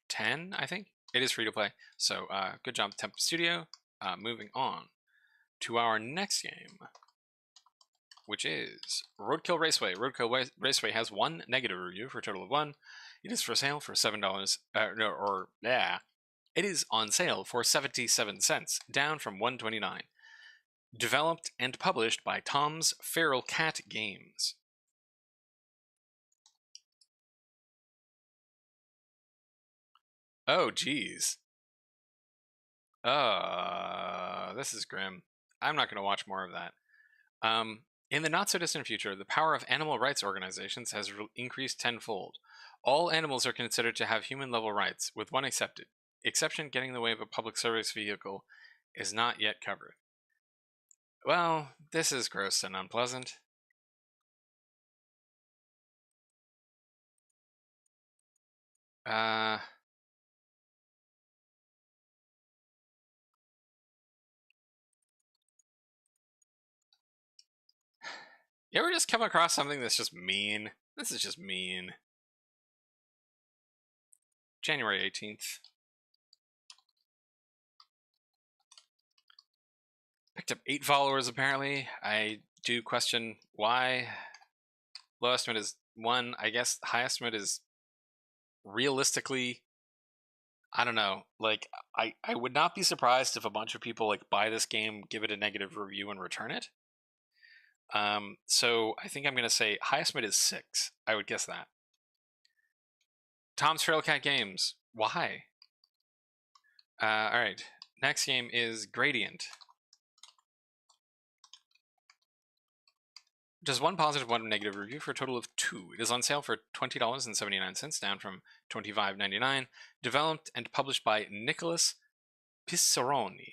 10, I think. It is free to play, so good job, Temp Studio. Moving on to our next game, which is Roadkill Raceway. Roadkill Raceway has 1 negative review for a total of 1. It is for sale for $7. It is on sale for 77 cents, down from $1.29. Developed and published by Tom's Feral Cat Games. Oh, geez. This is grim. I'm not going to watch more of that. In the not-so-distant future, the power of animal rights organizations has increased tenfold. All animals are considered to have human-level rights, with one exception getting in the way of a public service vehicle is not yet covered. Well, this is gross and unpleasant. You ever just come across something that's just mean? This is just mean. January 18th. Picked up 8 followers, apparently. I do question why. Low estimate is 1. I guess high estimate is realistically, I don't know. Like, I would not be surprised if a bunch of people like buy this game, give it a negative review, and return it. So I think I'm going to say highest mid is 6. I would guess that. Tom's Feral Cat Games. Why? Alright. Next game is Gradient. Just 1 positive, 1 negative review for a total of 2. It is on sale for $20.79, down from $25.99. Developed and published by Nicholas Pissaroni.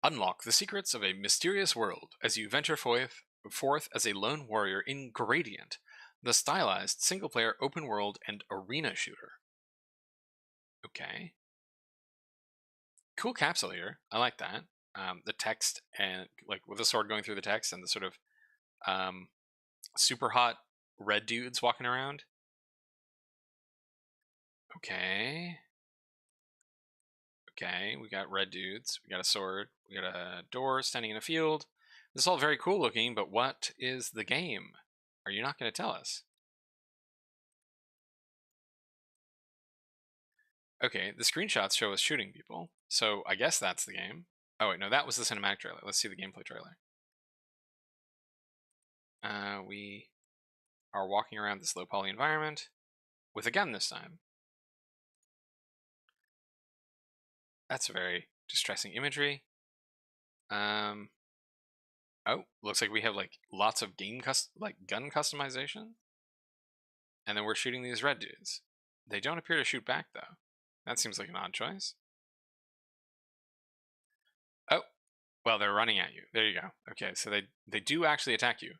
Unlock the secrets of a mysterious world as you venture forth as a lone warrior in Gradient, the stylized single-player open-world and arena shooter. Okay. Cool capsule here. I like that. The text and like with the sword going through the text and the sort of super hot red dudes walking around. Okay. Okay, we got red dudes, we got a sword, we got a door standing in a field. This is all very cool looking, but what is the game? Are you not going to tell us? Okay, the screenshots show us shooting people, so I guess that's the game. Oh wait, no, that was the cinematic trailer. Let's see the gameplay trailer. We are walking around this low poly environment with a gun this time. That's very distressing imagery. Oh, looks like we have like lots of gun customization. And then we're shooting these red dudes. They don't appear to shoot back though. That seems like an odd choice. Oh, well, they're running at you. There you go. Okay, so they do actually attack you.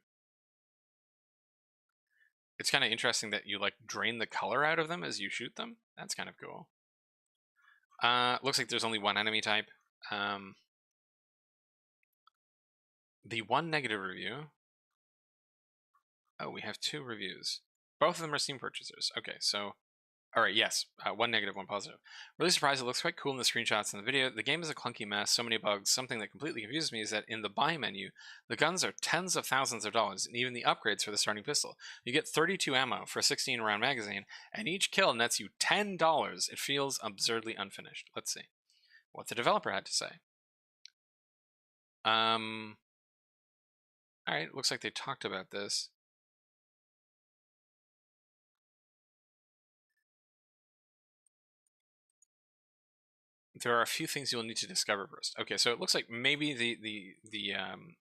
It's kind of interesting that you like drain the color out of them as you shoot them. That's kind of cool. Looks like there's only 1 enemy type. The 1 negative review. Oh, we have 2 reviews. Both of them are Steam purchasers. Okay, so All right, yes. One negative, one positive. Really surprised. It looks quite cool in the screenshots and the video. The game is a clunky mess, so many bugs. Something that completely confuses me is that in the buy menu, the guns are tens of thousands of dollars, and even the upgrades for the starting pistol. You get 32 ammo for a 16-round magazine, and each kill nets you $10. It feels absurdly unfinished. Let's see what the developer had to say. All right, looks like they talked about this. There are a few things you'll need to discover first. Okay, so it looks like maybe the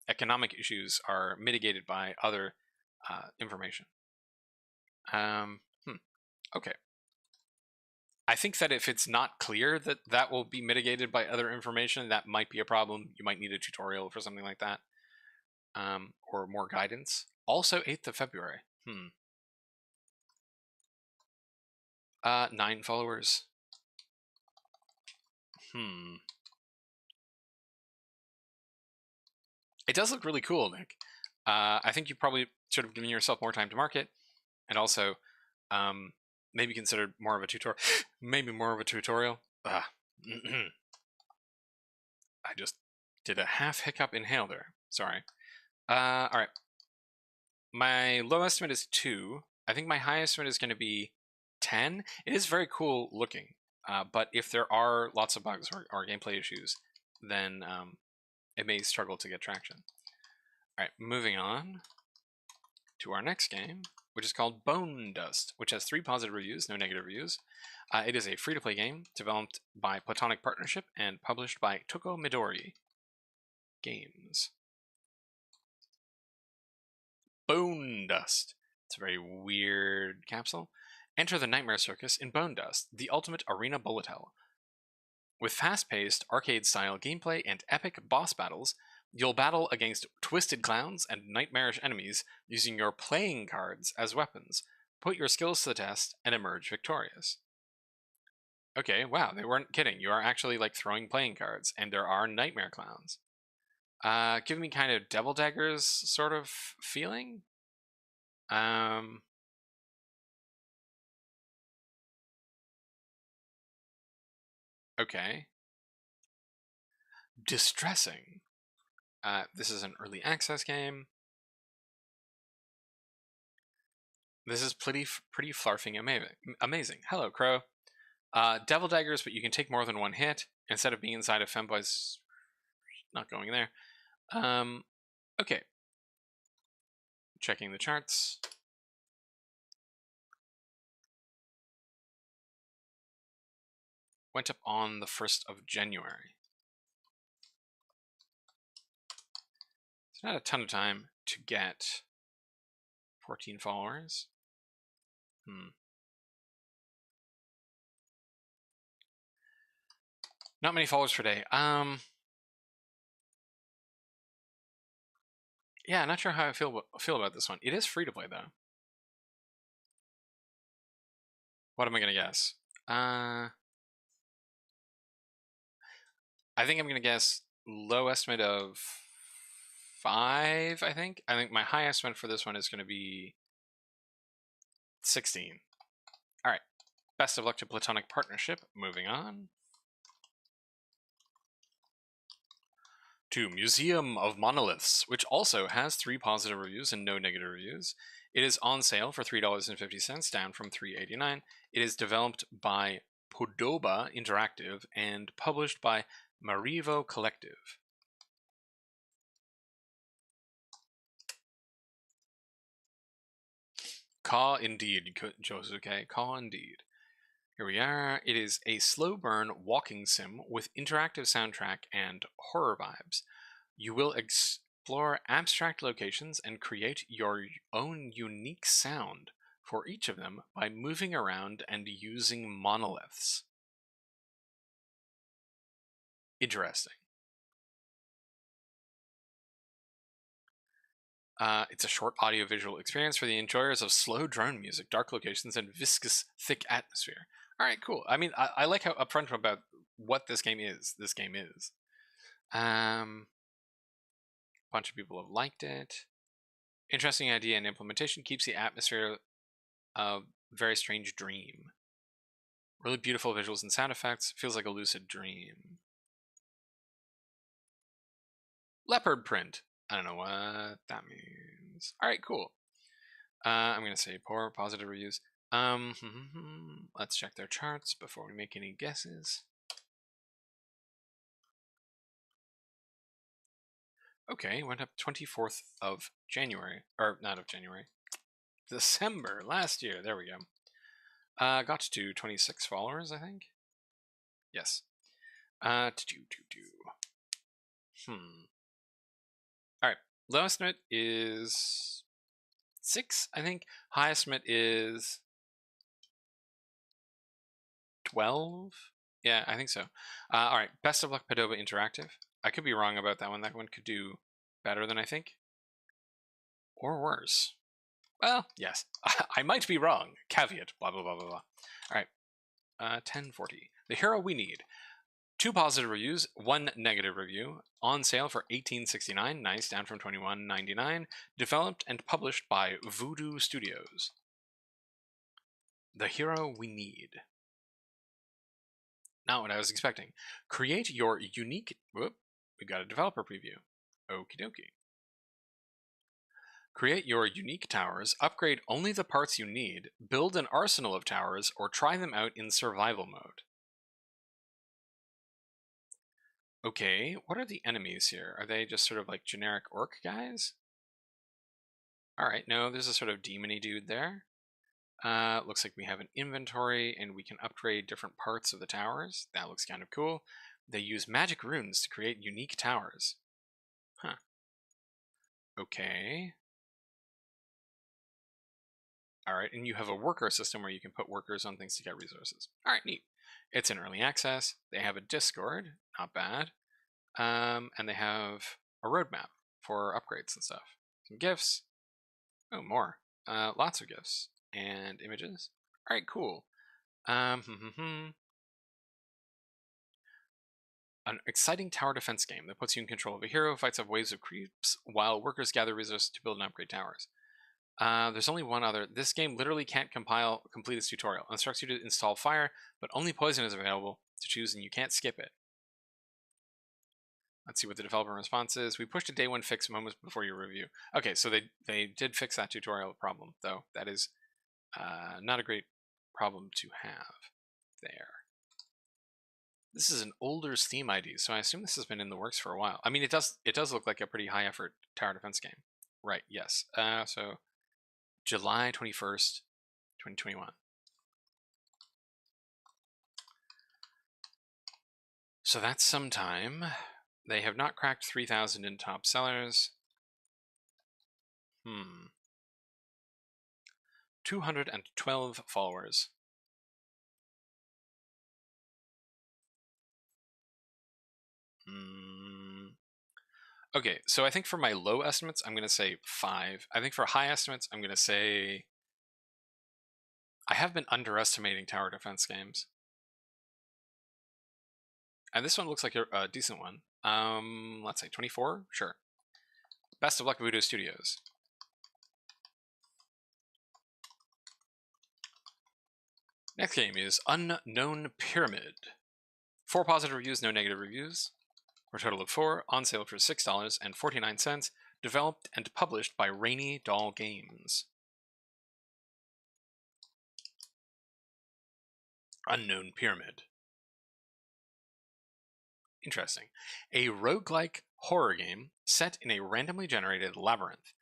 economic issues are mitigated by other information. Okay. I think that if it's not clear that that will be mitigated by other information, that might be a problem. You might need a tutorial for something like that, or more guidance. Also, 8th of February. 9 followers. It does look really cool, Nick. I think you probably should have given yourself more time to market, and also maybe consider more of a tutorial. Maybe more of a tutorial. I just did a half hiccup inhale there. Sorry. All right. My low estimate is 2. I think my high estimate is going to be 10. It is very cool looking, but if there are lots of bugs or gameplay issues, then it may struggle to get traction. All right, moving on to our next game, which is called Bone Dust, which has 3 positive reviews, no negative reviews. It is a free-to-play game developed by Platonic Partnership and published by Toko Midori Games. Bone Dust. It's a very weird capsule. Enter the Nightmare Circus in Bone Dust, the ultimate arena bullet hell. With fast-paced, arcade-style gameplay and epic boss battles, you'll battle against twisted clowns and nightmarish enemies using your playing cards as weapons. Put your skills to the test and emerge victorious. Okay, wow, they weren't kidding. You are actually like throwing playing cards, and there are nightmare clowns. Giving me kind of Devil Daggers sort of feeling. Okay. Distressing. This is an early access game. This is pretty flarfing amazing. Hello, Crow. Devil Daggers, but you can take more than one hit instead of being inside of Femboy's. Not going there. Okay. Checking the charts. Went up on the 1st of January. It's not a ton of time to get 14 followers. Not many followers per day. Yeah, not sure how I feel about this one. It is free to play though. What am I gonna guess? I think I'm gonna guess low estimate of 5. I think my high estimate for this one is gonna be 16. All right. Best of luck to Platonic Partnership. Moving on to Museum of Monoliths, which also has 3 positive reviews and no negative reviews. It is on sale for $3.50, down from $3.89. It is developed by Podoba Interactive and published by Marivo Collective. Caw indeed, Josuke, caw indeed. Here we are. It is a slow burn walking sim with interactive soundtrack and horror vibes. You will explore abstract locations and create your own unique sound for each of them by moving around and using monoliths. Interesting. It's a short audiovisual experience for the enjoyers of slow drone music, dark locations, and viscous, thick atmosphere. All right, cool. I mean, I like how upfront about what this game is. Bunch of people have liked it. Interesting idea and implementation. Keeps the atmosphere of very strange dream. Really beautiful visuals and sound effects. Feels like a lucid dream. Leopard print. I don't know what that means. All right, cool. I'm gonna say poor positive reviews. Let's check their charts before we make any guesses. Okay, went up 24th of January, or not of January, December last year. There we go. Got to 26 followers, I think. Yes. All right. Low estimate is 6, I think. High estimate is 12. Yeah, I think so. All right. Best of luck, Padova Interactive. I could be wrong about that one. That one could do better than I think, or worse. Well, yes, I might be wrong. Caveat. Blah blah blah blah blah. All right. 1040. The hero we need. 2 positive reviews, 1 negative review. On sale for $18.69. Nice, down from $21.99. Developed and published by Voodoo Studios. The hero we need. Not what I was expecting. Create your unique... Whoop, we got a developer preview. Okie dokie. Create your unique towers, upgrade only the parts you need, build an arsenal of towers, or try them out in survival mode. Okay, what are the enemies here? Are they just sort of like generic orc guys? Alright, no, there's a sort of demony dude there. Looks like we have an inventory and we can upgrade different parts of the towers. That looks kind of cool. They use magic runes to create unique towers. Huh. Okay. Alright, and you have a worker system where you can put workers on things to get resources. Alright, neat. It's in early access. They have a Discord, not bad. And they have a roadmap for upgrades and stuff. Some gifts. Oh, more. Lots of gifts. And images. Alright, cool. An exciting tower defense game that puts you in control of a hero, fights off waves of creeps, while workers gather resources to build and upgrade towers. There's only one other. This game literally can't complete its tutorial. It instructs you to install fire, but only poison is available to choose, and you can't skip it. Let's see what the developer response is. We pushed a day one fix moments before your review. Okay, so they did fix that tutorial problem, though. That is not a great problem to have there. This is an older Steam ID, so I assume this has been in the works for a while. I mean, it does look like a pretty high effort tower defense game. Right, yes. So July 21st, 2021. So that's some time. They have not cracked 3,000 in top sellers. 212 followers. Okay, so I think for my low estimates, I'm going to say 5. I think for high estimates, I'm going to say... I have been underestimating tower defense games. And this one looks like a decent one. Let's say 24? Sure. Best of luck, Voodoo Studios. Next game is Unknown Pyramid. 4 positive reviews, no negative reviews. For a total of 4, on sale for $6.49, developed and published by Rainy Doll Games. Unknown Pyramid. Interesting. A roguelike horror game set in a randomly generated labyrinth.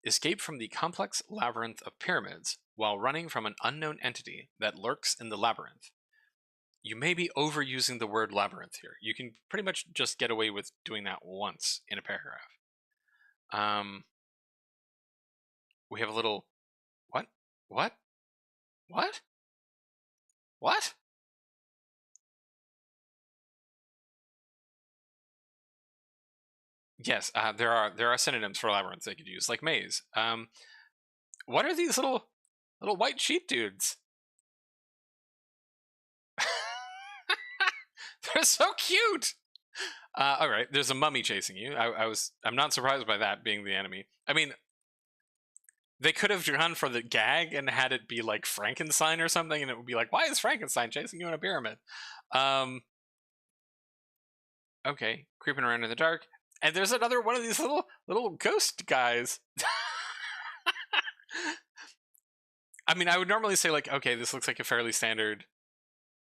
Escape from the complex labyrinth of pyramids while running from an unknown entity that lurks in the labyrinth. You may be overusing the word labyrinth here. You can pretty much just get away with doing that once in a paragraph. We have a little... What? What? What? What? Yes, there are synonyms for labyrinth they could use, like maze. What are these little white sheep dudes? They're so cute. All right, there's a mummy chasing you. I'm not surprised by that being the enemy. I mean, They could have gone for the gag and had it be like Frankenstein or something, and it would be like, why is Frankenstein chasing you in a pyramid? Okay, creeping around in the dark. And there's another one of these little ghost guys. I mean, I would normally say, like, okay, this looks like a fairly standard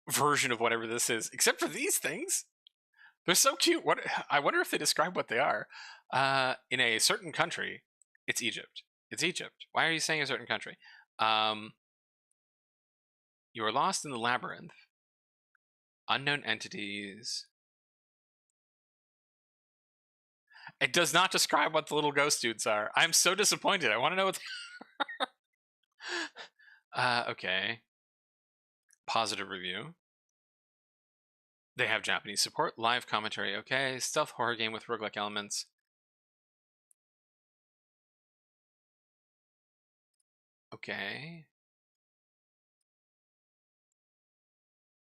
version of whatever this is, except for these things. They're so cute. What I wonder if they describe what they are. In a certain country, it's Egypt. It's Egypt. Why are you saying a certain country? You are lost in the labyrinth. Unknown entities. It does not describe what the little ghost dudes are. I'm so disappointed. I want to know what they are. Okay. Positive review. They have Japanese support, live commentary, okay. Stealth horror game with roguelike elements. Okay.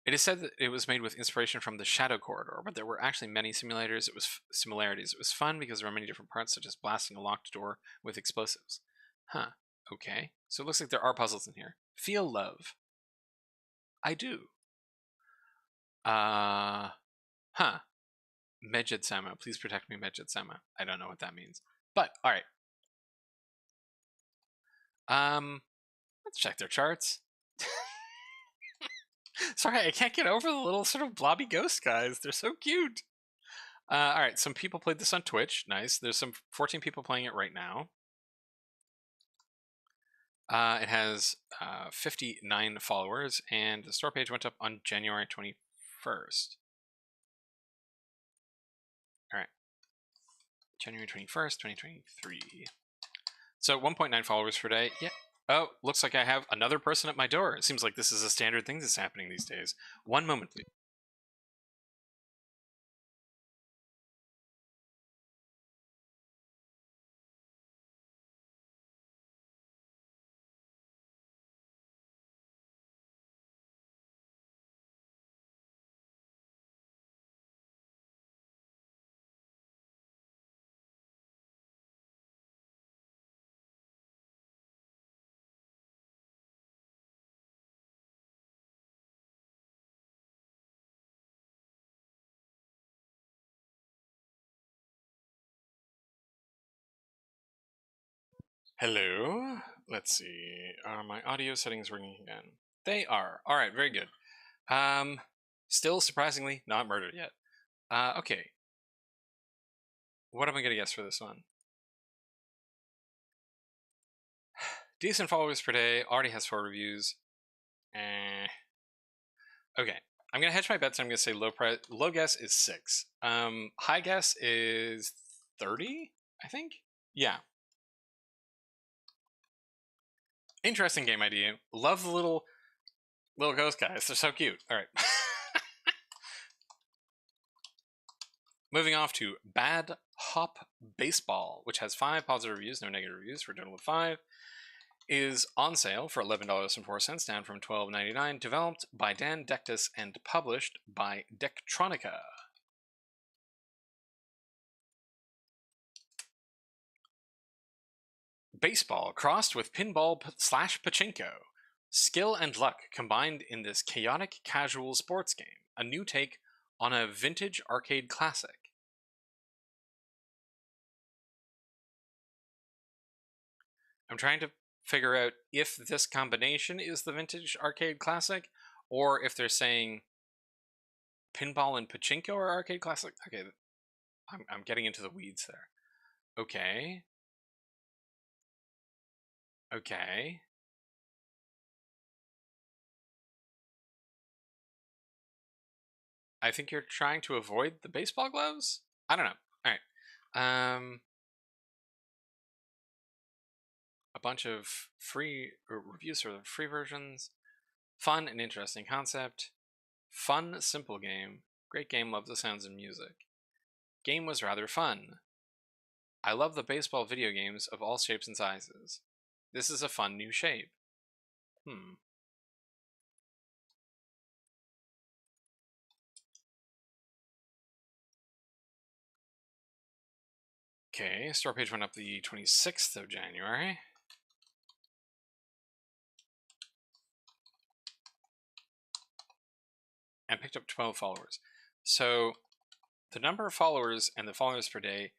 It is said that it was made with inspiration from the Shadow Corridor, but there were actually many similarities. It was fun because there were many different parts, such as blasting a locked door with explosives. Huh. Okay. So it looks like there are puzzles in here. Feel love. I do. Huh. Medjed Sama. Please protect me, Medjed Sama. I don't know what that means. But, alright. Let's check their charts. Sorry, I can't get over the little sort of blobby ghost guys. They're so cute. Alright, some people played this on Twitch. Nice. There's some 14 people playing it right now. It has 59 followers, and the store page went up on January 21st. Alright. January 21st, 2023. So 1.9 followers per day. Yeah. Oh, looks like I have another person at my door. It seems like this is a standard thing that's happening these days. One moment, please. Hello. Let's see. Are my audio settings ringing again? They are. All right. Very good. Still surprisingly not murdered yet. Okay. What am I gonna guess for this one? Decent followers per day. Already has 4 reviews. Okay. I'm gonna hedge my bets. I'm gonna say low price. Low guess is 6. High guess is 30. I think. Yeah. Interesting game idea. Love the little ghost guys. They're so cute. All right. Moving off to Bad Hop Baseball, which has 5 positive reviews, no negative reviews, for a total of 5, is on sale for $11.04, down from $12.99. Developed by Dan Dectus and published by Dektronica. Baseball crossed with pinball slash pachinko. Skill and luck combined in this chaotic casual sports game. A new take on a vintage arcade classic. I'm trying to figure out if this combination is the vintage arcade classic, or if they're saying pinball and pachinko are arcade classic. Okay, I'm getting into the weeds there. Okay. Okay. I think you're trying to avoid the baseball gloves? I don't know. All right. A bunch of free reviews for the free versions. Fun and interesting concept. Fun, simple game. Great game, love the sounds and music. Game was rather fun. I love the baseball video games of all shapes and sizes. This is a fun new shape. Okay, store page went up the 26th of January. and picked up 12 followers. So the number of followers and the followers per day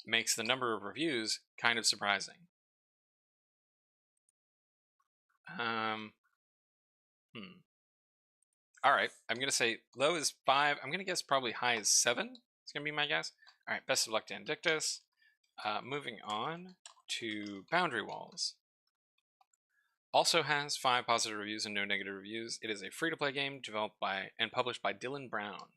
makes the number of reviews kind of surprising. All right, I'm gonna say low is 5. I'm gonna guess probably high is 7. It's gonna be my guess. All right, best of luck to Invictus. Moving on to Boundary Walls. Also has 5 positive reviews and no negative reviews. It is a free-to-play game developed by and published by Dylan Brown.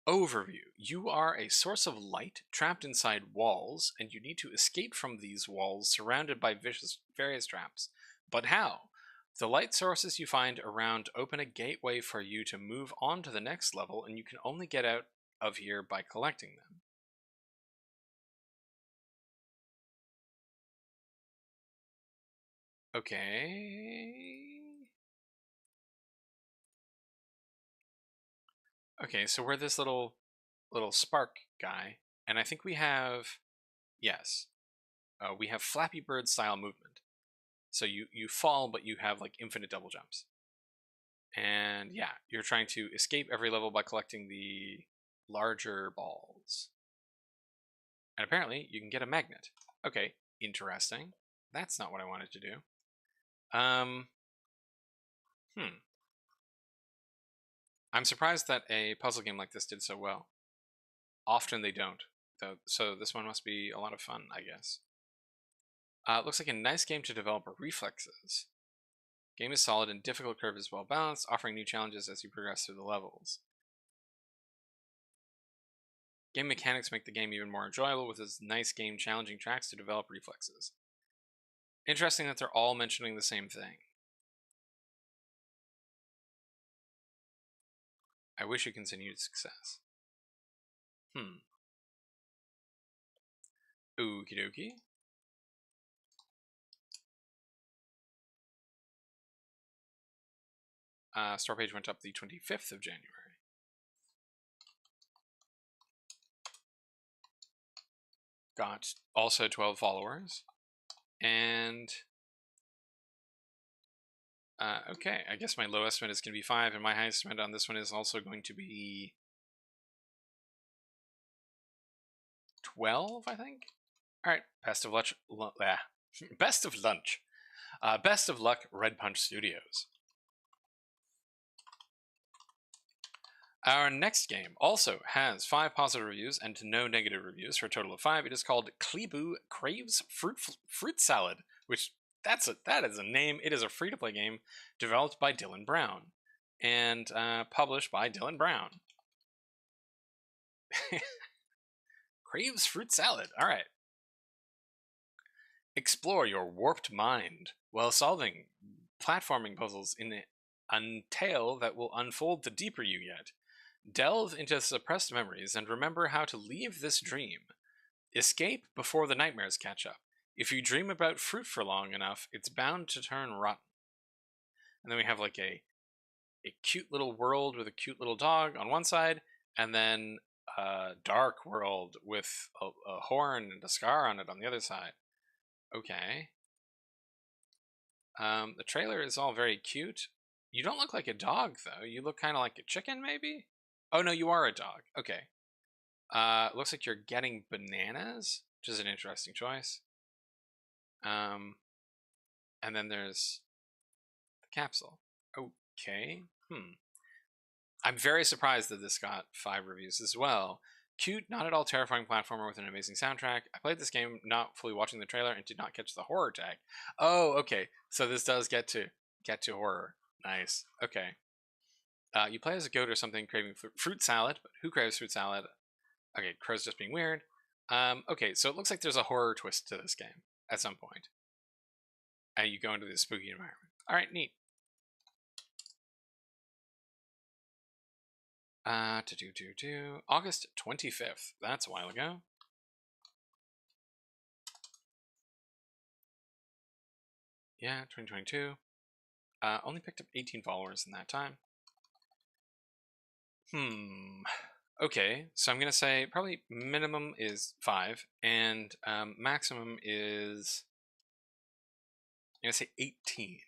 Overview. You are a source of light trapped inside walls, and you need to escape from these walls surrounded by various traps. But how? The light sources you find around open a gateway for you to move on to the next level, and you can only get out of here by collecting them. Okay. Okay, so we're this little spark guy, and I think we have, yes, we have Flappy Bird style movement. So you fall, but you have like infinite double jumps. And yeah, you're trying to escape every level by collecting the larger balls. And apparently you can get a magnet. Okay, interesting. That's not what I wanted to do. I'm surprised that a puzzle game like this did so well. Often they don't, though, so this one must be a lot of fun, I guess. Looks like a nice game to develop reflexes. Game is solid and difficult curve is well balanced, offering new challenges as you progress through the levels. Game mechanics make the game even more enjoyable with its nice game challenging tracks to develop reflexes. Interesting that they're all mentioning the same thing. I wish you continued success. Okie dokie. Store page went up the 25th of January. Got also 12 followers. And okay, I guess my low estimate is going to be 5, and my high estimate on this one is also going to be 12, I think. All right, best of luck. Best of lunch. Best of luck, Red Punch Studios. Our next game also has 5 positive reviews and no negative reviews for a total of 5. It is called Kleebuu Craves Fruit Salad, which that is a name. It is a free-to-play game developed by Dylan Brown and published by Dylan Brown. Craves Fruit Salad. All right. Explore your warped mind while solving platforming puzzles in a tale that will unfold the deeper you get. Delve into suppressed memories and remember how to leave this dream. Escape before the nightmares catch up. If you dream about fruit for long enough, it's bound to turn rotten. And then we have like a cute little world with a cute little dog on one side, and then a dark world with a horn and a scar on it on the other side. Okay. The trailer is all very cute. You don't look like a dog, though. You look kind of like a chicken, maybe? Oh, no, you are a dog. Okay. Looks like you're getting bananas, which is an interesting choice. And then there's the capsule. Okay. I'm very surprised that this got 5 reviews as well. Cute, not at all terrifying platformer with an amazing soundtrack. I played this game not fully watching the trailer and did not catch the horror tag. Oh, okay. So this does get to horror. Nice. Okay. You play as a goat or something craving fruit salad, but who craves fruit salad? Okay, Crow's just being weird. Okay, so it looks like there's a horror twist to this game at some point. And you go into this spooky environment. All right, neat. August 25th. That's a while ago. Yeah, 2022. Only picked up 18 followers in that time. Okay, so I'm gonna say probably minimum is 5, and maximum is, I'm gonna say 18.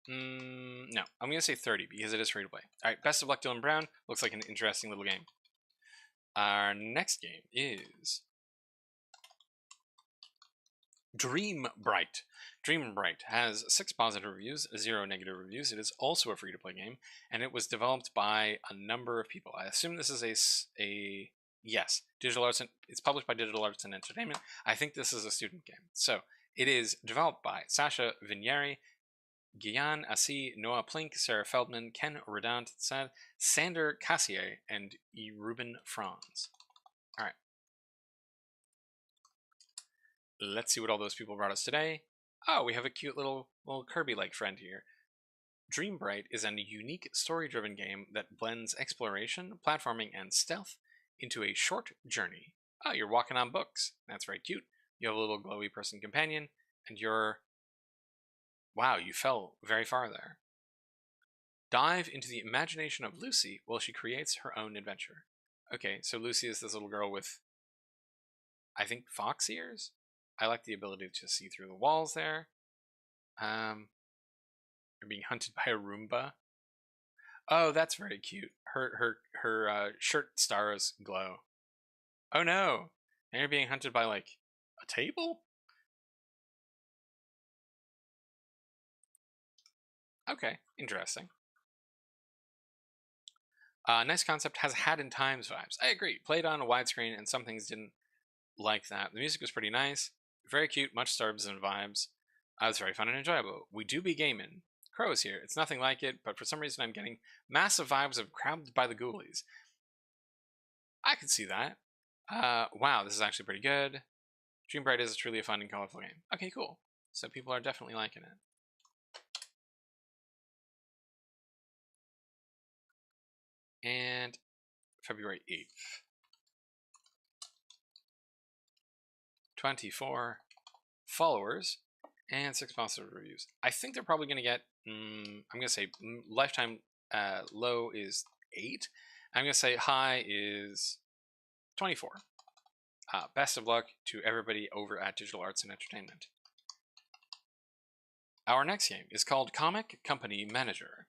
No, I'm gonna say 30 because it is free to play. All right, best of luck, Dylan Brown. Looks like an interesting little game. Our next game is Dream Bright. Dream Bright has 6 positive reviews, 0 negative reviews. It is also a free-to-play game, and it was developed by a number of people. I assume this is a yes, Digital Arts. It's published by Digital Arts and Entertainment. I think this is a student game. So it is developed by Sasha Vigneri, Guyan Assi, Noah Plink, Sarah Feldman, Ken Redant, Sander Cassier, and Ruben Franz. All right. Let's see what all those people brought us today. Oh, we have a cute little Kirby-like friend here. Dream Bright is a unique story-driven game that blends exploration, platforming, and stealth into a short journey. Oh, you're walking on books. That's very cute. You have a little glowy person companion, and you're... Wow, you fell very far there. Dive into the imagination of Lucy while she creates her own adventure. Okay, so Lucy is this little girl with, I think, fox ears? I like the ability to see through the walls there. You're being hunted by a Roomba. Oh, that's very cute. Her shirt stars glow. Oh no! Now you're being hunted by, like, a table? Okay, interesting. Nice concept, has Had in Times vibes. I agree. Played on a widescreen and some things didn't like that. The music was pretty nice. Very cute, much starbs and vibes. It was very fun and enjoyable. We do be gaming. Crow is here. It's nothing like it, but for some reason I'm getting massive vibes of Crabbed by the Ghoulies. I could see that. Wow, this is actually pretty good. Dream Bright is truly a fun and colorful game. Okay, cool. So people are definitely liking it. And February 8th. 24 followers and 6 positive reviews. I think they're probably going to get, I'm going to say lifetime low is 8. I'm going to say high is 24. Best of luck to everybody over at Digital Arts and Entertainment. Our next game is called Comic Company Manager.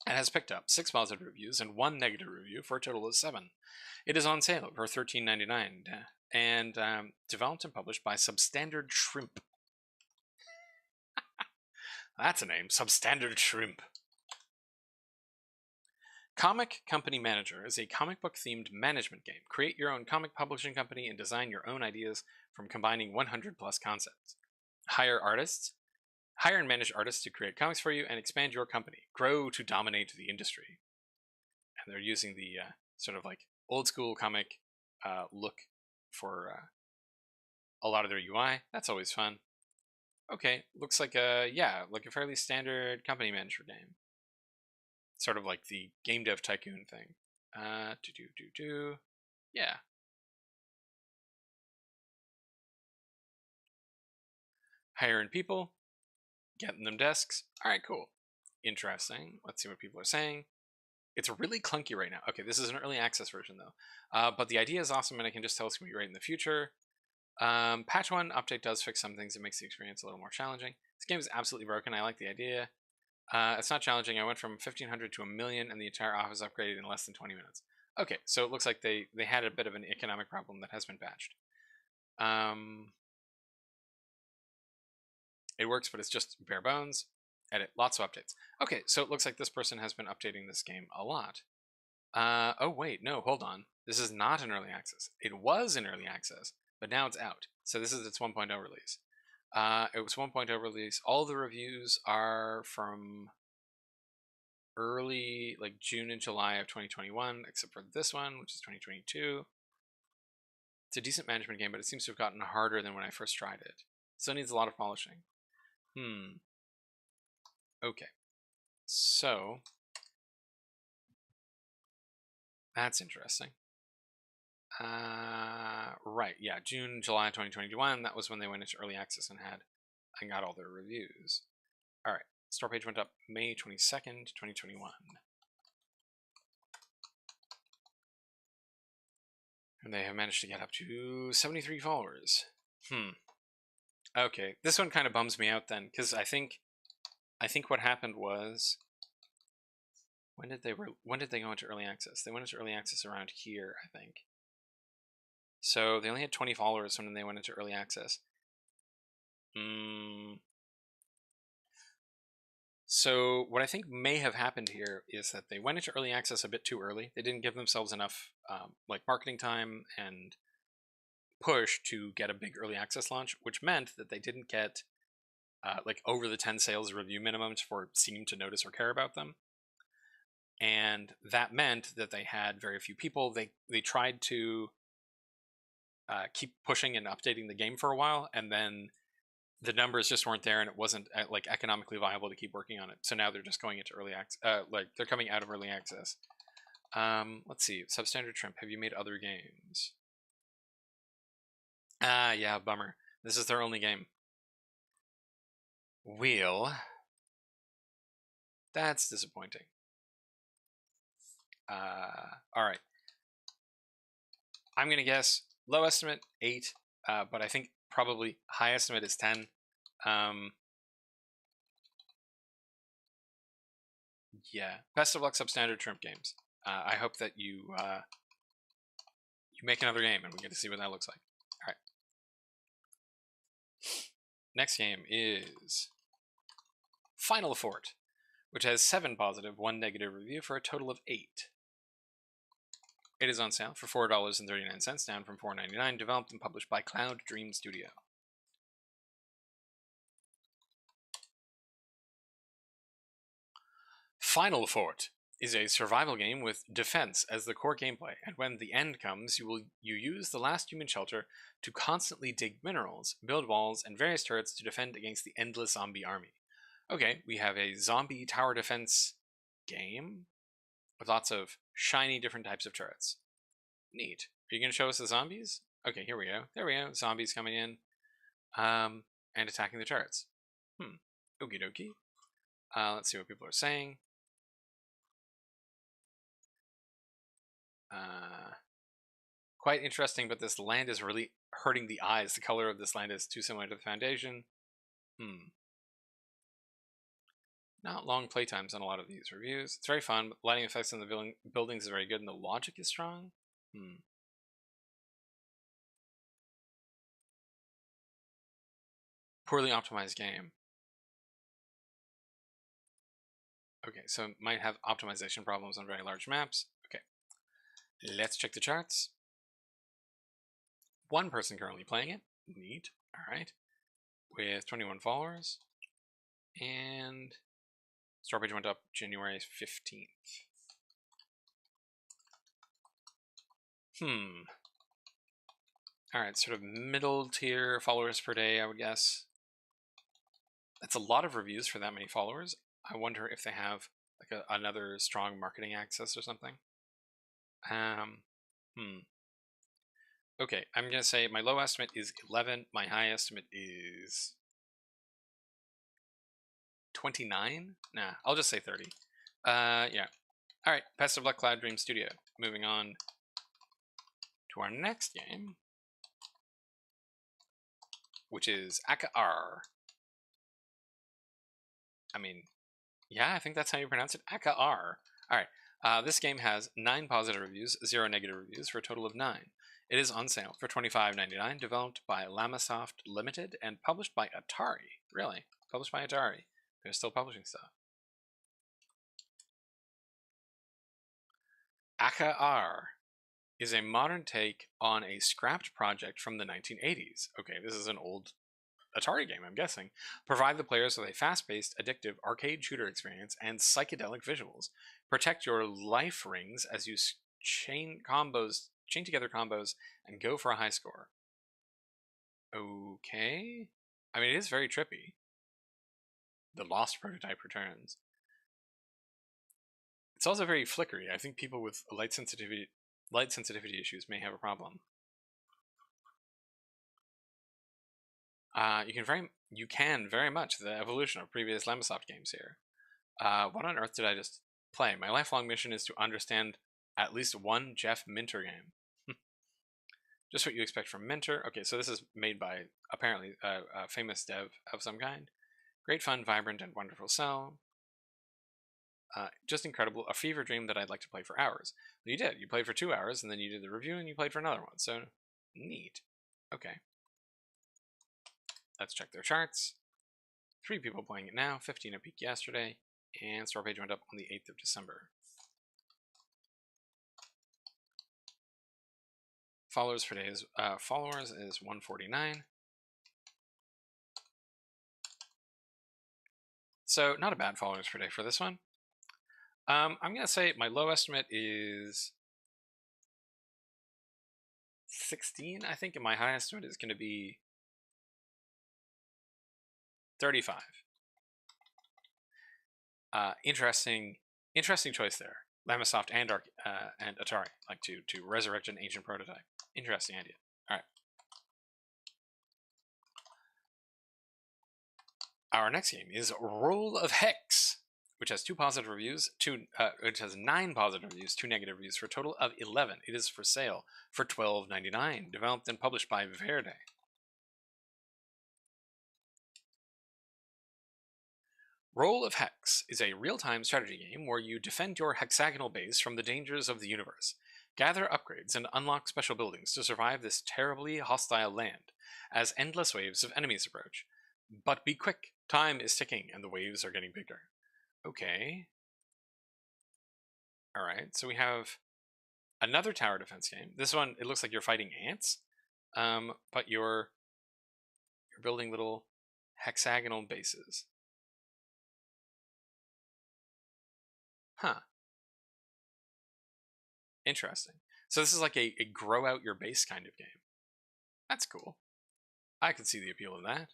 It has picked up 6 positive reviews and 1 negative review for a total of 7. It is on sale for $13.99 and developed and published by Substandard Shrimp. That's a name, Substandard Shrimp. Comic Company Manager is a comic book themed management game. Create your own comic publishing company and design your own ideas from combining 100 plus concepts. Hire and manage artists to create comics for you and expand your company. Grow to dominate the industry. And they're using the sort of like old school comic look for a lot of their UI. That's always fun. Okay, looks like a fairly standard company manager game. Sort of like the game dev tycoon thing. Yeah. Hiring people, getting them desks. All right, cool. Interesting. Let's see what people are saying. It's really clunky right now. Okay, this is an early access version though. But the idea is awesome and I can just tell it's going to be great in the future. Patch 1 update does fix some things. It makes the experience a little more challenging. This game is absolutely broken. I like the idea. It's not challenging. I went from 1,500 to 1,000,000 and the entire office upgraded in less than 20 minutes. Okay, so it looks like they had a bit of an economic problem that has been patched. It works, but it's just bare bones. Edit, lots of updates. Okay, so it looks like this person has been updating this game a lot. Oh wait, no, hold on. This is not an early access. It was in early access, but now it's out. So this is its 1.0 release. It was 1.0 release. All the reviews are from early, like June and July of 2021, except for this one, which is 2022. It's a decent management game, but it seems to have gotten harder than when I first tried it. Still needs a lot of polishing. Okay. So that's interesting. Right, yeah, June, July 2021, that was when they went into early access and got all their reviews. All right, store page went up May 22nd, 2021. And they have managed to get up to 73 followers. Okay, this one kind of bums me out then, because I think what happened was, when did they go into early access? They went into early access around here, I think. So they only had 20 followers when they went into early access. So what I think may have happened here is that they went into early access a bit too early. They didn't give themselves enough like marketing time and push to get a big early access launch, which meant that they didn't get like over the 10 sales review minimums for Steam to notice or care about them. And that meant that they had very few people. They tried to keep pushing and updating the game for a while, and then the numbers just weren't there, and it wasn't like economically viable to keep working on it. So now they're just going into early access. Like they're coming out of early access. Let's see. Substandard Shrimp. Have you made other games? Yeah, bummer. This is their only game. Wheel. That's disappointing. All right. I'm gonna guess low estimate 8, but I think probably high estimate is 10. Yeah, best of luck, Substandard Shrimp Games. I hope that you make another game and we get to see what that looks like. All right. Next game is FinalFort, which has 7 positive, 1 negative review for a total of 8. It is on sale for $4.39, down from $4.99, developed and published by Cloud Dream Studio. FinalFort is a survival game with defense as the core gameplay, and when the end comes, you use the last human shelter to constantly dig minerals, build walls, and various turrets to defend against the endless zombie army. Okay, we have a zombie tower defense game with lots of shiny different types of turrets. Neat. Are you going to show us the zombies? Okay, here we go. There we go. Zombies coming in and attacking the turrets. Okie dokie. Let's see what people are saying. Quite interesting, but this land is really hurting the eyes. The color of this land is too similar to the Foundation. Not long playtimes on a lot of these reviews. It's very fun. Lighting effects on the buildings is very good, and the logic is strong. Poorly optimized game. Okay, so might have optimization problems on very large maps. Okay, let's check the charts. 1 person currently playing it. Neat. All right. With 21 followers. And store page went up January 15th. All right, sort of middle tier followers per day, I would guess. That's a lot of reviews for that many followers. I wonder if they have like another strong marketing access or something. Okay, I'm gonna say my low estimate is 11. My high estimate is 29. Nah, I'll just say 30. Yeah. All right, best of luck, Cloud Dream Studio. Moving on to our next game, which is Akka Arrh. I mean, yeah, I think that's how you pronounce it. Akka Arrh. All right. This game has 9 positive reviews, 0 negative reviews, for a total of 9. It is on sale for $25.99, developed by Lamasoft Limited and published by Atari. Really? Published by Atari. They're still publishing stuff. Akka Arrh is a modern take on a scrapped project from the 1980s. Okay, this is an old Atari game, I'm guessing. Provide the players with a fast-paced, addictive arcade shooter experience and psychedelic visuals. Protect your life rings as you chain together combos and go for a high score. Okay. I mean, it is very trippy. The lost prototype returns. It's also very flickery. I think people with light sensitivity issues may have a problem. You can very much the evolution of previous Lamasoft games here. What on earth did I just play? My lifelong mission is to understand at least one Jeff Minter game. Just what you expect from Mentor. Okay, so this is made by, apparently, a famous dev of some kind. Great fun, vibrant, and wonderful cell. Just incredible. A fever dream that I'd like to play for hours. Well, you did. You played for 2 hours, and then you did the review, and you played for another one. So, neat. Okay. Let's check their charts. 3 people playing it now, 15 at peak yesterday, and store page went up on the 8th of December. Followers per day is followers is 149. So not a bad followers per day for this one. I'm gonna say my low estimate is 16, I think, and my high estimate is gonna be 35. Interesting choice there. Lamasoft and Atari like to resurrect an ancient prototype. Interesting idea. All right. Our next game is Roll of Hex, which has 2 positive reviews, which has 9 positive reviews, 2 negative reviews, for a total of 11. It is for sale for $12.99, developed and published by Verde. Roll of Hex is a real-time strategy game where you defend your hexagonal base from the dangers of the universe, gather upgrades, and unlock special buildings to survive this terribly hostile land as endless waves of enemies approach. But be quick, time is ticking and the waves are getting bigger. Okay. Alright, so we have another tower defense game. This one, it looks like you're fighting ants, but you're building little hexagonal bases. Huh. Interesting. So this is like a grow out your base kind of game. That's cool. I could see the appeal of that.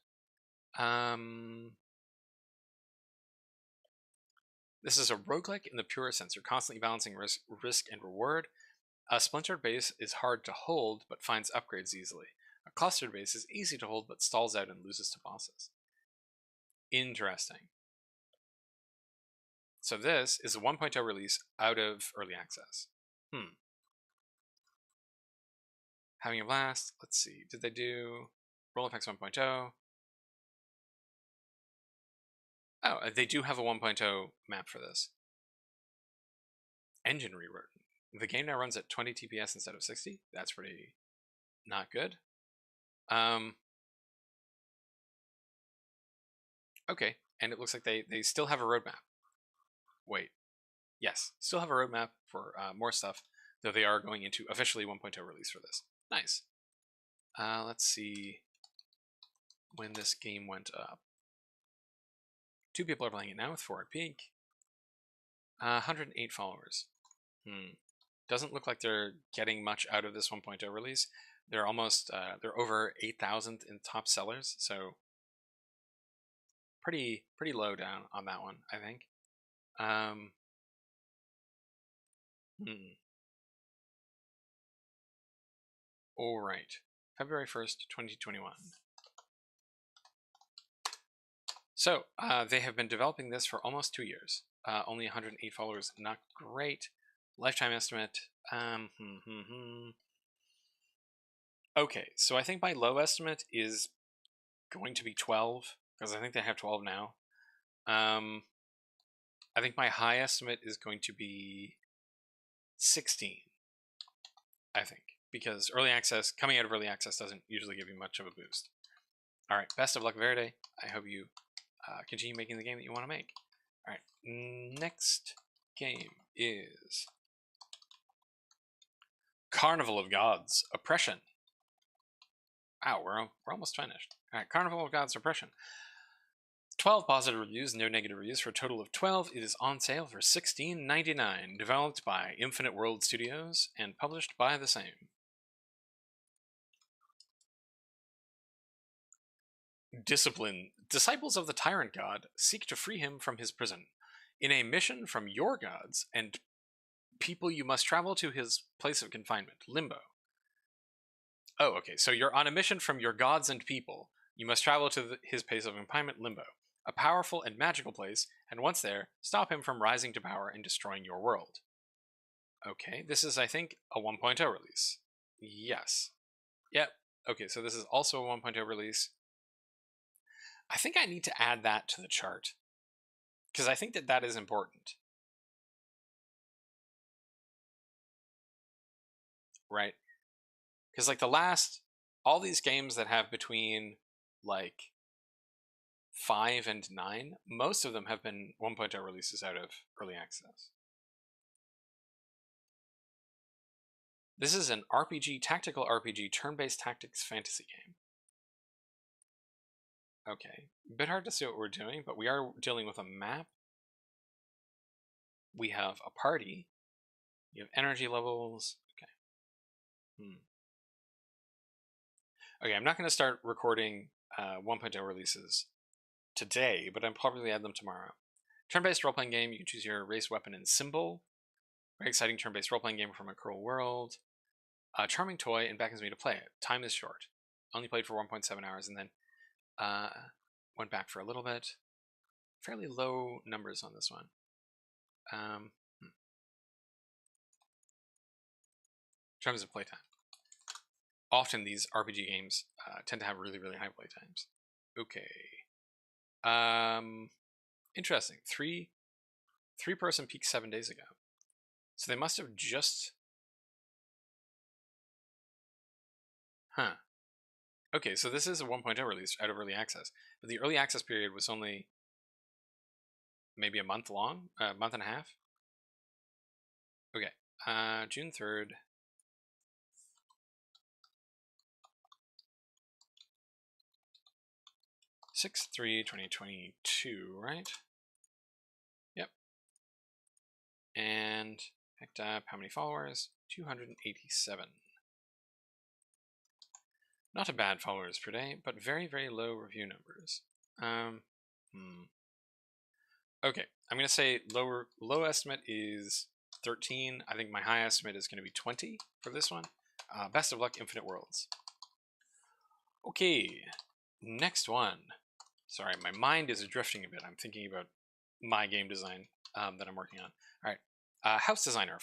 This is a roguelike in the purest sense. You're constantly balancing risk and reward. A splintered base is hard to hold, but finds upgrades easily. A clustered base is easy to hold, but stalls out and loses to bosses. Interesting. So this is a 1.0 release out of early access. Having a blast. Let's see. Did they do Roll of Hex 1.0? Oh, they do have a 1.0 map for this. Engine rewritten. The game now runs at 20 TPS instead of 60. That's pretty not good. Okay, and it looks like they still have a roadmap. Wait. Yes, still have a roadmap for more stuff, though they are going into officially 1.0 release for this. Nice. Let's see when this game went up. 2 people are playing it now with 4 at peak. 108 followers. Doesn't look like they're getting much out of this 1.0 release. They're almost, they're over 8,000 in top sellers, so pretty low down on that one, I think. All right, February 1st, 2021. So, they have been developing this for almost 2 years. Only 108 followers, not great. Lifetime estimate, Okay, so I think my low estimate is going to be 12, because I think they have 12 now. I think my high estimate is going to be 16, I think, because early access, coming out of early access doesn't usually give you much of a boost. All right, best of luck, Verde. I hope you continue making the game that you want to make. All right, next game is Carnival of Gods, Oppression. Wow, we're almost finished. All right, Carnival of Gods, Oppression. 12 positive reviews, no negative reviews, for a total of 12. It is on sale for $16.99. Developed by Infinite World Studios and published by the same. Discipline. Disciples of the Tyrant God seek to free him from his prison. In a mission from your gods and people, you must travel to his place of confinement, Limbo. Oh, okay, so you're on a mission from your gods and people. You must travel to his place of confinement, Limbo, a powerful and magical place, and once there, stop him from rising to power and destroying your world. Okay, this is, I think, a 1.0 release. Yes. Yep. Okay, so this is also a 1.0 release. I think I need to add that to the chart, because I think that that is important. Right? Because like all these games that have between like 5 and 9, most of them have been 1.0 releases out of early access. This is an RPG, tactical RPG, turn-based tactics fantasy game. Okay, a bit hard to see what we're doing, but we are dealing with a map. We have a party. You have energy levels. Okay. Okay, I'm not going to start recording 1.0 releases today, but I'll probably add them tomorrow. Turn-based role-playing game. You can choose your race, weapon, and symbol. Very exciting turn-based role-playing game from a cruel world. A charming toy and beckons me to play it. Time is short. Only played for 1.7 hours and then went back for a little bit. Fairly low numbers on this one. In terms of playtime. Often these RPG games tend to have really, really high playtimes. Okay. Interesting. Three-person peaked 7 days ago. So they must have just... Huh. Okay, so this is a 1.0 release out of early access. But the early access period was only maybe a month long? A month and a half? Okay. June 3rd. Six 3/2022, right? Yep. And picked up how many followers? 287. Not a bad followers per day, but very, very low review numbers. Okay, I'm gonna say low estimate is 13. I think my high estimate is gonna be 20 for this one. Best of luck, Infinite Worlds. Okay, next one. Sorry, my mind is drifting a bit. I'm thinking about my game design that I'm working on. All right, House Designer,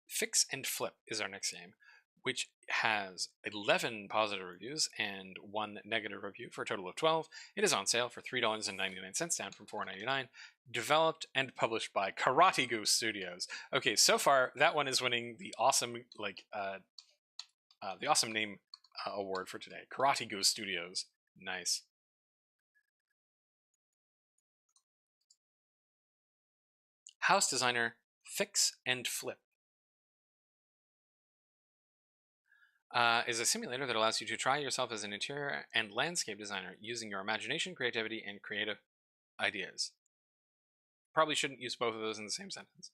Fix and Flip is our next game, which has 11 positive reviews and 1 negative review for a total of 12. It is on sale for $3.99, down from $4.99. Developed and published by Karate Goose Studios. Okay, so far that one is winning the awesome the awesome name award for today. Karate Goose Studios. Nice. House Designer, Fix and Flip is a simulator that allows you to try yourself as an interior and landscape designer using your imagination, creativity, and creative ideas. Probably shouldn't use both of those in the same sentence.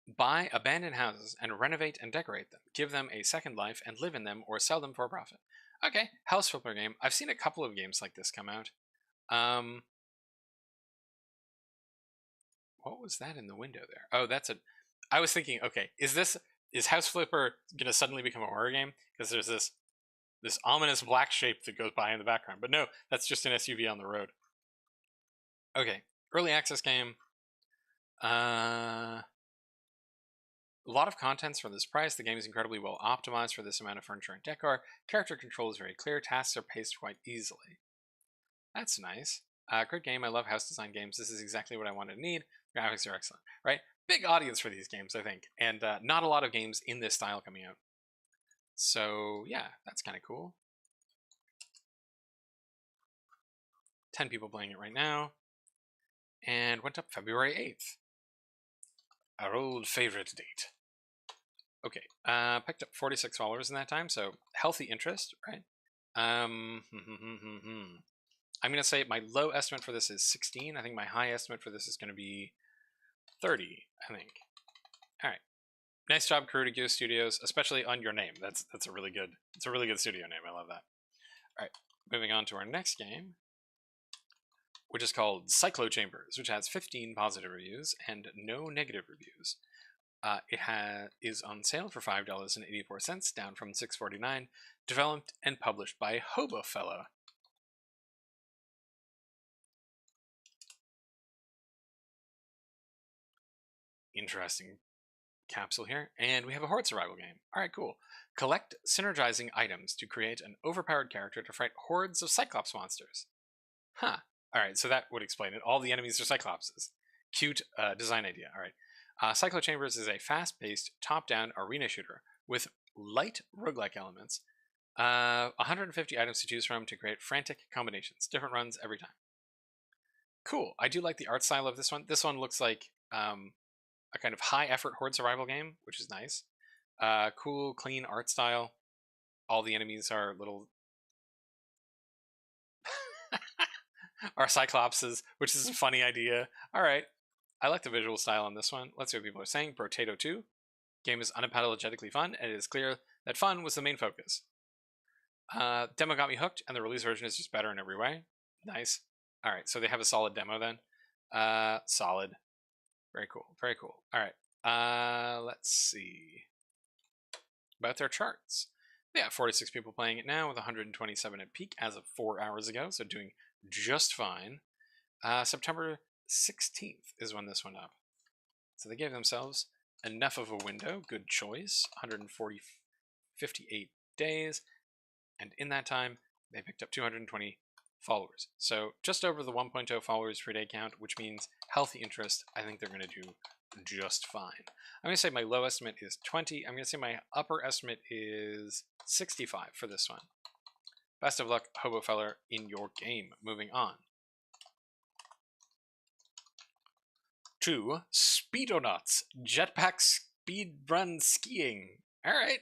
Buy abandoned houses and renovate and decorate them. Give them a second life and live in them or sell them for a profit. Okay, house flipper game. I've seen a couple of games like this come out. What was that in the window there? Oh, that's a... I was thinking, okay, is House Flipper gonna suddenly become a horror game? Because there's this ominous black shape that goes by in the background. But no, that's just an SUV on the road. Okay, early access game. A lot of contents for this price. The game is incredibly well optimized for this amount of furniture and decor. Character control is very clear. Tasks are paced quite easily. That's nice. Great game. I love house design games. This is exactly what I wanted to need. Graphics are excellent, right? Big audience for these games, I think, and not a lot of games in this style coming out. So yeah, that's kind of cool. 10 people playing it right now, and went up February 8th. Our old favorite date. Okay, picked up 46 followers in that time, so healthy interest, right? I'm gonna say my low estimate for this is 16. I think my high estimate for this is gonna be 30, I think. All right. Nice job, Karate Goose Studios, especially on your name. That's a really good studio name. I love that. All right, moving on to our next game, which is called Cyclo Chambers, which has 15 positive reviews and no negative reviews. It is on sale for $5.84, down from $6.49. Developed and published by Hobo Fellow. Interesting capsule here, and we have a horde survival game. All right, cool. Collect synergizing items to create an overpowered character to fight hordes of Cyclops monsters. Huh. All right, so that would explain it. All the enemies are Cyclopses. Cute design idea. All right. Cyclo Chambers is a fast-paced, top-down arena shooter with light roguelike elements. 150 items to choose from to create frantic combinations. Different runs every time. Cool. I do like the art style of this one. This one looks like a kind of high-effort horde survival game, which is nice. Cool, clean art style. All the enemies are little... are Cyclopses, which is a funny idea. All right. I like the visual style on this one. Let's see what people are saying. Potato 2. Game is unapologetically fun, and it is clear that fun was the main focus. Demo got me hooked, and the release version is just better in every way. Nice. All right, so they have a solid demo then. Solid. Very cool. Very cool. All right. Let's see about their charts. Yeah, 46 people playing it now with 127 at peak as of 4 hours ago, so doing just fine. September 16th is when this went up. So they gave themselves enough of a window. Good choice. 58 days. And in that time, they picked up 220 followers. So just over the 1.0 followers per day count, which means healthy interest. I think they're going to do just fine. I'm going to say my low estimate is 20. I'm going to say my upper estimate is 65 for this one. Best of luck, Hobo Feller, in your game. Moving on to Speedonauts, Jetpack Speedrun Skiing. All right.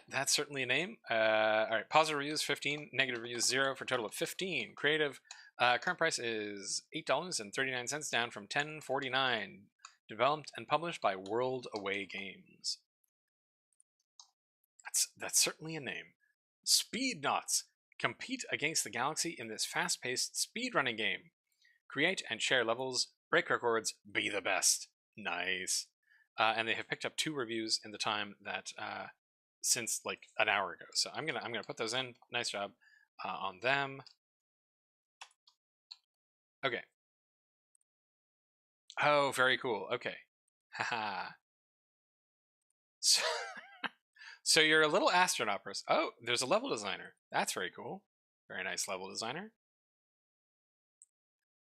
That's certainly a name. All right, positive reviews 15, negative reviews 0 for a total of 15. Creative, current price is $8.39, down from $10.49. Developed and published by World Away Games. That's certainly a name. Speedonauts, compete against the galaxy in this fast-paced speedrunning game. Create and share levels, break records, be the best. Nice. And they have picked up 2 reviews in the time that since like an hour ago. So I'm gonna put those in. Nice job on them. Okay. Oh, very cool. Okay. Haha. So, so you're a little astronaut person. Oh, there's a level designer. That's very cool. Very nice level designer.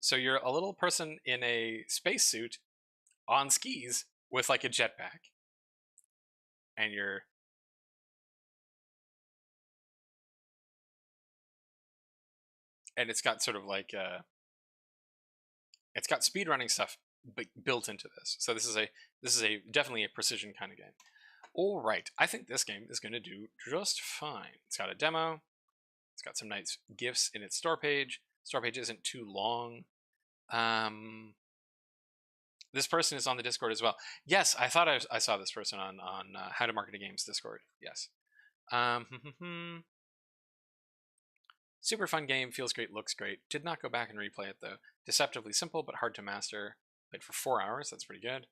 So you're a little person in a spacesuit on skis with like a jetpack. And you're... And it's got sort of like... it's got speedrunning stuff built into this. So this is a definitely a precision kind of game. All right, I think this game is going to do just fine. It's got a demo. It's got some nice GIFs in its store page. Store page isn't too long. This person is on the Discord as well. Yes, I thought I saw this person on How to Market a Games Discord. Yes. Super fun game. Feels great. Looks great. Did not go back and replay it though. Deceptively simple but hard to master. Played for 4 hours. That's pretty good.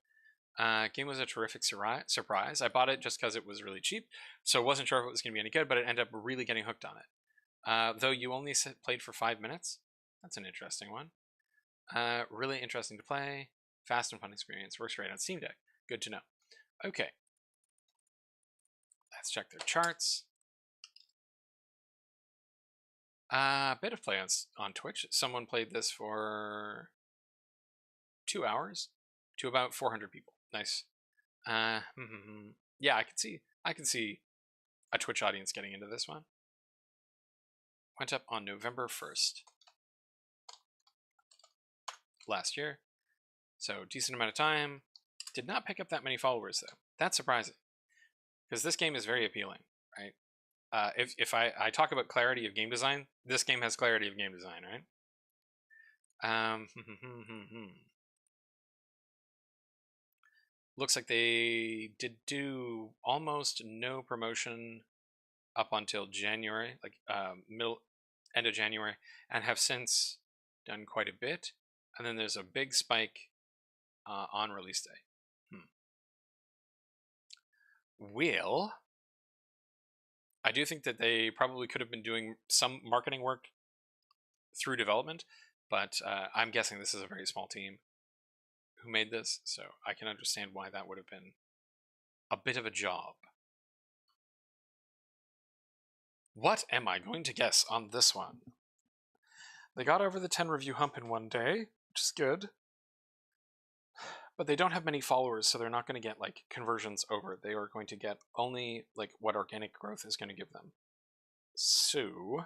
Game was a terrific surprise. I bought it just because it was really cheap, so wasn't sure if it was going to be any good, but it ended up really getting hooked on it. Though you only played for 5 minutes. That's an interesting one. Really interesting to play. Fast and fun experience. Works great on Steam Deck. Good to know. Okay. Let's check their charts. A bit of play on Twitch. Someone played this for 2 hours to about 400 people. Nice. Yeah, I can see a Twitch audience getting into this one. Went up on November 1st last year. So decent amount of time. Did not pick up that many followers though. That's surprising. Because this game is very appealing, right? If I talk about clarity of game design, this game has clarity of game design, right? Looks like they did do almost no promotion up until January, like end of January, and have since done quite a bit. And then there's a big spike on release day. Well, I do think that they probably could have been doing some marketing work through development, but I'm guessing this is a very small team who made this, so I can understand why that would have been a bit of a job. What am I going to guess on this one? They got over the 10 review hump in one day, which is good. But they don't have many followers, so they're not going to get like conversions over. They are going to get only like what organic growth is going to give them. So,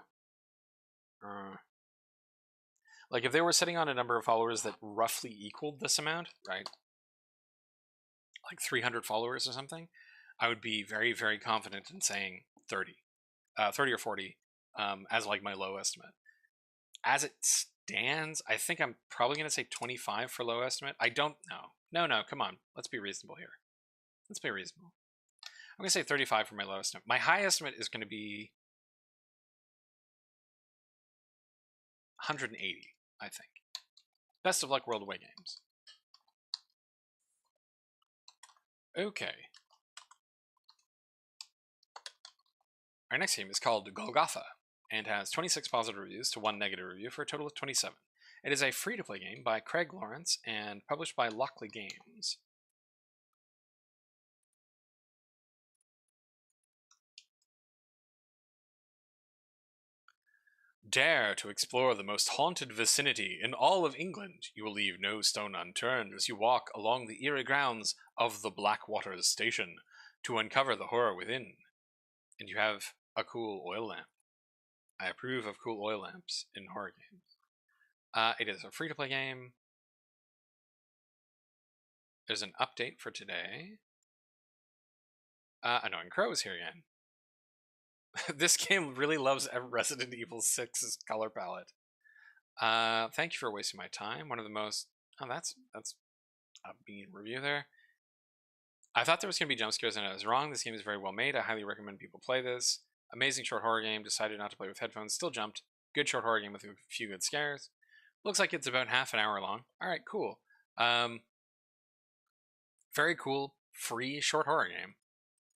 like if they were sitting on a number of followers that roughly equaled this amount, right? Like 300 followers or something, I would be very, very confident in saying 30 or 40 as like my low estimate. As it stands, I think I'm probably going to say 25 for low estimate. I don't know. No, come on. Let's be reasonable here. Let's be reasonable. I'm going to say 35 for my low estimate. My high estimate is going to be 180, I think. Best of luck, World Away Games. Okay. Our next game is called Golgotha and has 26 positive reviews to 1 negative review for a total of 27. It is a free-to-play game by Craig Lawrence and published by Lockley Games. Dare to explore the most haunted vicinity in all of England. You will leave no stone unturned as you walk along the eerie grounds of the Blackwaters Station to uncover the horror within. And you have a cool oil lamp. I approve of cool oil lamps in horror games. It is a free-to-play game. There's an update for today. Annoying Crow is here again. This game really loves Resident Evil 6's color palette. Thank you for wasting my time. One of the most... Oh, that's a mean review there. I thought there was going to be jump scares and I was wrong. This game is very well made. I highly recommend people play this. Amazing short horror game. Decided not to play with headphones. Still jumped. Good short horror game with a few good scares. Looks like it's about half an hour long. Alright, cool. Very cool, free short horror game.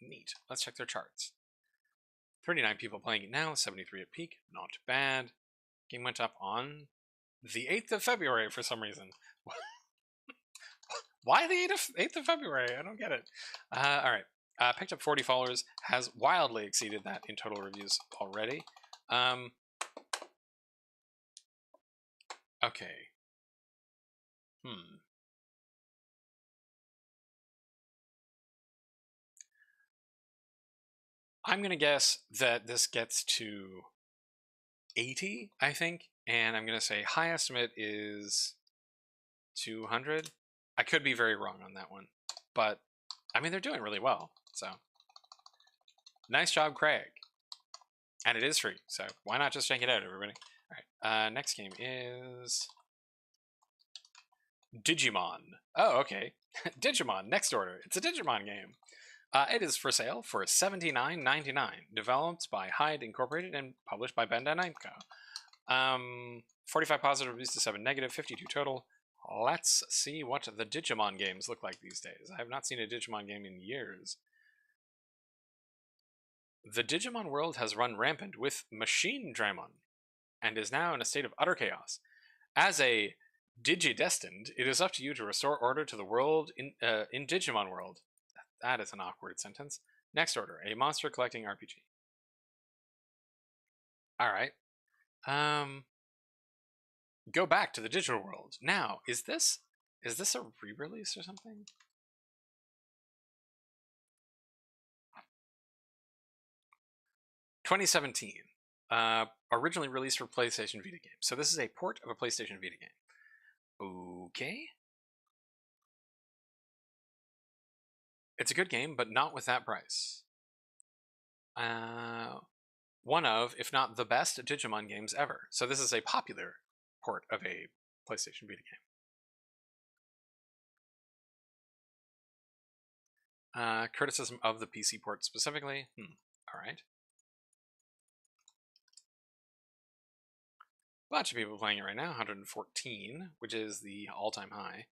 Neat. Let's check their charts. 39 people playing it now, 73 at peak. Not bad. Game went up on the 8th of February for some reason. Why the 8th of February? I don't get it. Alright. Picked up 40 followers. Has wildly exceeded that in total reviews already. Okay. I'm going to guess that this gets to 80, I think. And I'm going to say high estimate is 200. I could be very wrong on that one. But, I mean, they're doing really well. So, nice job, Craig. And it is free. So, why not just check it out, everybody? All right. Next game is Digimon. Oh, okay. Digimon, next order. It's a Digimon game. It is for sale for $79.99. Developed by Hyde Incorporated and published by Bandai Namco. 45 positive reviews to 7 negative, 52 total. Let's see what the Digimon games look like these days. I have not seen a Digimon game in years. The Digimon world has run rampant with Machine Dramon and is now in a state of utter chaos. As a Digidestined, it is up to you to restore order to the world in Digimon World. That is an awkward sentence. Next order, a monster collecting RPG. Alright. Go back to the digital world. Now, is this a re-release or something? (2017). Originally released for PlayStation Vita game. So this is a port of a PlayStation Vita game. Okay. It's a good game, but not with that price. One of, if not the best, Digimon games ever. So this is a popular port of a PlayStation Vita game. Criticism of the PC port specifically. Alright. Bunch of people playing it right now, 114, which is the all-time high.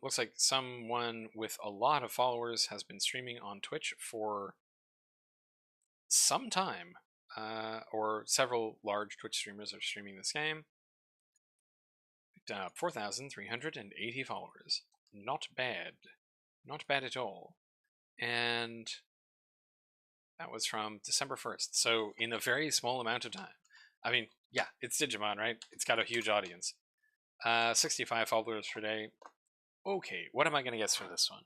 Looks like someone with a lot of followers has been streaming on Twitch for some time, or several large Twitch streamers are streaming this game. picked up 4,380 followers. Not bad. Not bad at all. And that was from December 1st. So in a very small amount of time. I mean, yeah, it's Digimon, right? It's got a huge audience. 65 followers per day. Okay, what am I going to guess for this one?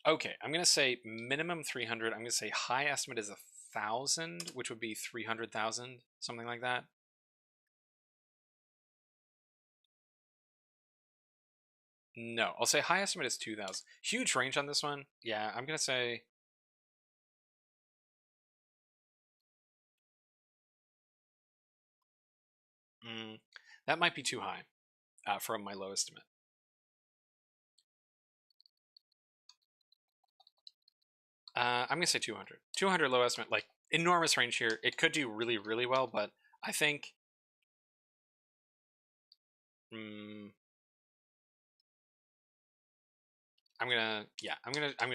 Okay, I'm going to say minimum 300. I'm going to say high estimate is 1,000, which would be 300,000, something like that. No, I'll say high estimate is 2,000. Huge range on this one. Yeah, I'm going to say... that might be too high from my low estimate. I'm going to say 200. 200 low estimate, like, enormous range here. It could do really, really well, but I think... I'm gonna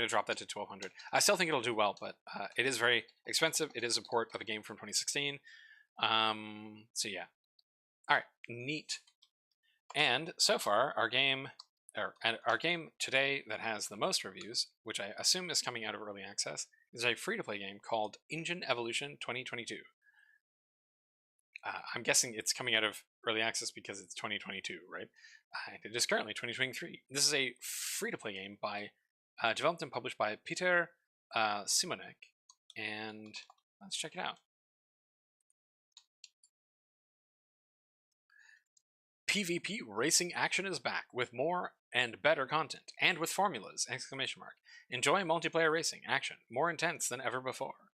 drop that to 1,200. I still think it'll do well, but it is very expensive. It is a port of a game from 2016. So yeah. All right, neat. And so far, our game today that has the most reviews, which I assume is coming out of early access, is a free-to-play game called Engine Evolution 2022. I'm guessing it's coming out of early access because it's 2022, right? It is currently 2023. This is a free-to-play game by developed and published by Peter Simonek, and let's check it out. PvP racing action is back with more and better content, and with formulas! ! Enjoy multiplayer racing action, more intense than ever before.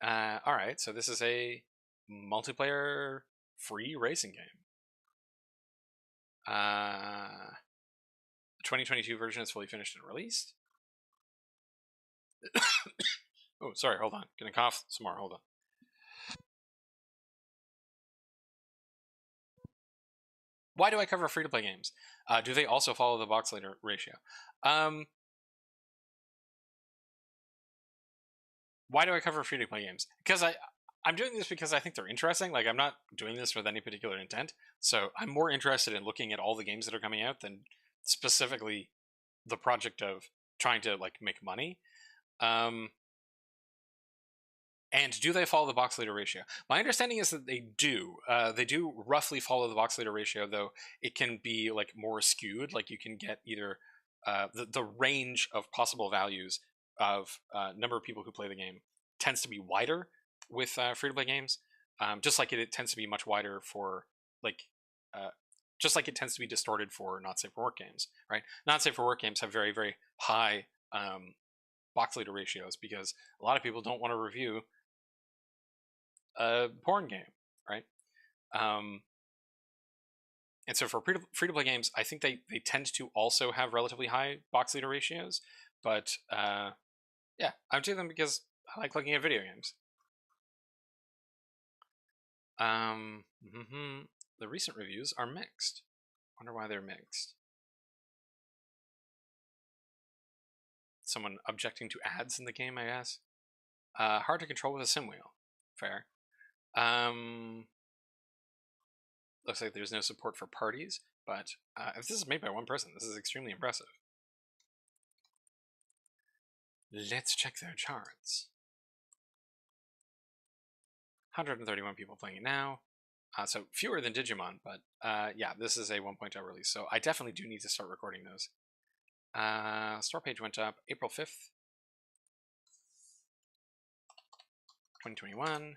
Alright, so this is a multiplayer free racing game. The 2022 version is fully finished and released. Oh, sorry, hold on. Gonna cough some more, hold on. Why do I cover free-to-play games? Do they also follow the box leader ratio? Why do I cover free-to-play games? Because I'm doing this because I think they're interesting. Like, I'm not doing this with any particular intent. So I'm more interested in looking at all the games that are coming out than specifically the project of trying to, like, make money. And do they follow the box leader ratio? My understanding is that they do. They do roughly follow the box leader ratio, though it can be, like, more skewed. Like, you can get either the range of possible values of number of people who play the game tends to be wider with free-to-play games, just like it tends to be much wider for, like, just like it tends to be distorted for not safe for work games, right? Not safe for work games have very, very high box leader ratios because a lot of people don't want to review a porn game, right? And so for free-to-play games, I think they tend to also have relatively high box leader ratios, but yeah, I'm doing them because I like looking at video games. The recent reviews are mixed. Wonder why they're mixed. Someone objecting to ads in the game, I guess. Hard to control with a sim wheel. Fair. Looks like there's no support for parties, but if this is made by one person, this is extremely impressive. Let's check their charts. 131 people playing it now. So fewer than Digimon, but yeah, this is a 1.0 release, so I definitely do need to start recording those. Store page went up April 5th, 2021.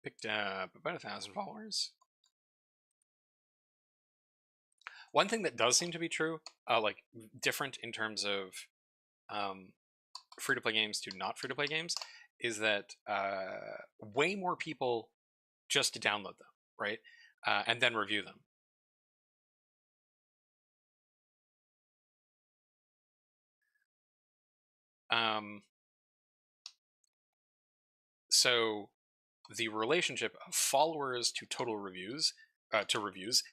Picked up about 1,000 followers. One thing that does seem to be true, like different in terms of free-to-play games to not free-to-play games, is that way more people just download them, right? And then review them. So the relationship of followers to total reviews,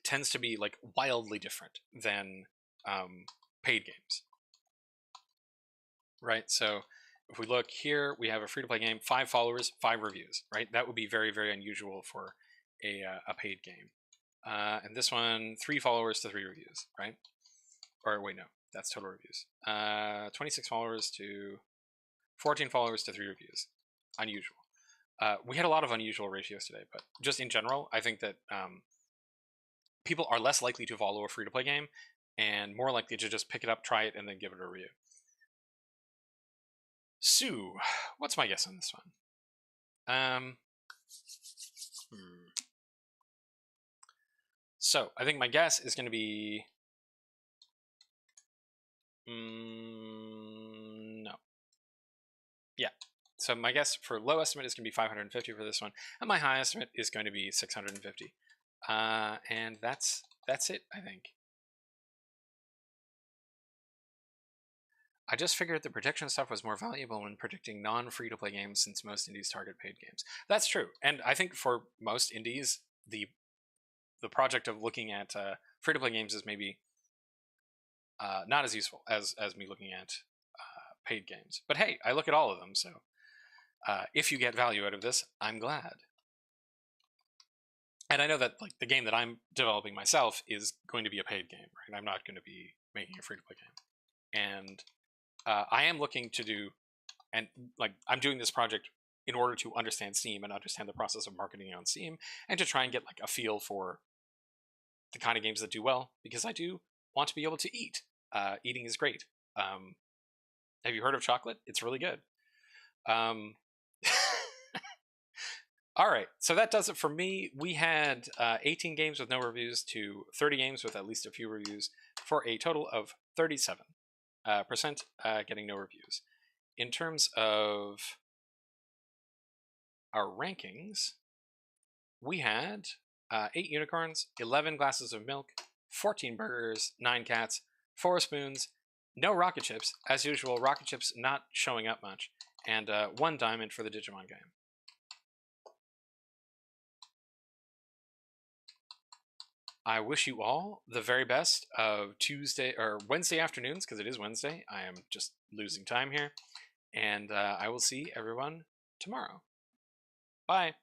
tends to be, like, wildly different than paid games. right? So if we look here, we have a free-to-play game, 5 followers, 5 reviews, right? That would be very, very unusual for a paid game. And this one, 3 followers to 3 reviews, right? Or wait, no, that's total reviews. 26 followers to 14 followers to 3 reviews. Unusual. We had a lot of unusual ratios today, but just in general, I think that people are less likely to follow a free-to-play game and more likely to just pick it up, try it, and then give it a review. Sue, what's my guess on this one? So I think my guess is going to be no. Yeah. So my guess for low estimate is going to be 550 for this one, and my high estimate is going to be 650. And that's it, I think. I just figured the prediction stuff was more valuable when predicting non-free-to-play games since most indies target paid games. That's true, and I think for most indies, the project of looking at free-to-play games is maybe not as useful as me looking at paid games. But hey, I look at all of them, so if you get value out of this, I'm glad. And I know that like the game that I'm developing myself is going to be a paid game, right? I'm not going to be making a free-to-play game. And I am looking to do, and like I'm doing this project in order to understand Steam and understand the process of marketing on Steam, and to try and get like a feel for the kind of games that do well, because I do want to be able to eat. Eating is great. Have you heard of chocolate? It's really good. All right, so that does it for me. We had 18 games with no reviews to 30 games with at least a few reviews, for a total of 37% getting no reviews. In terms of our rankings, we had 8 unicorns, 11 glasses of milk, 14 burgers, 9 cats, 4 spoons, no rocket chips, as usual, rocket chips not showing up much, and 1 diamond for the Digimon game. I wish you all the very best of Tuesday or Wednesday afternoons, because it is Wednesday. I am just losing time here. And I will see everyone tomorrow. Bye.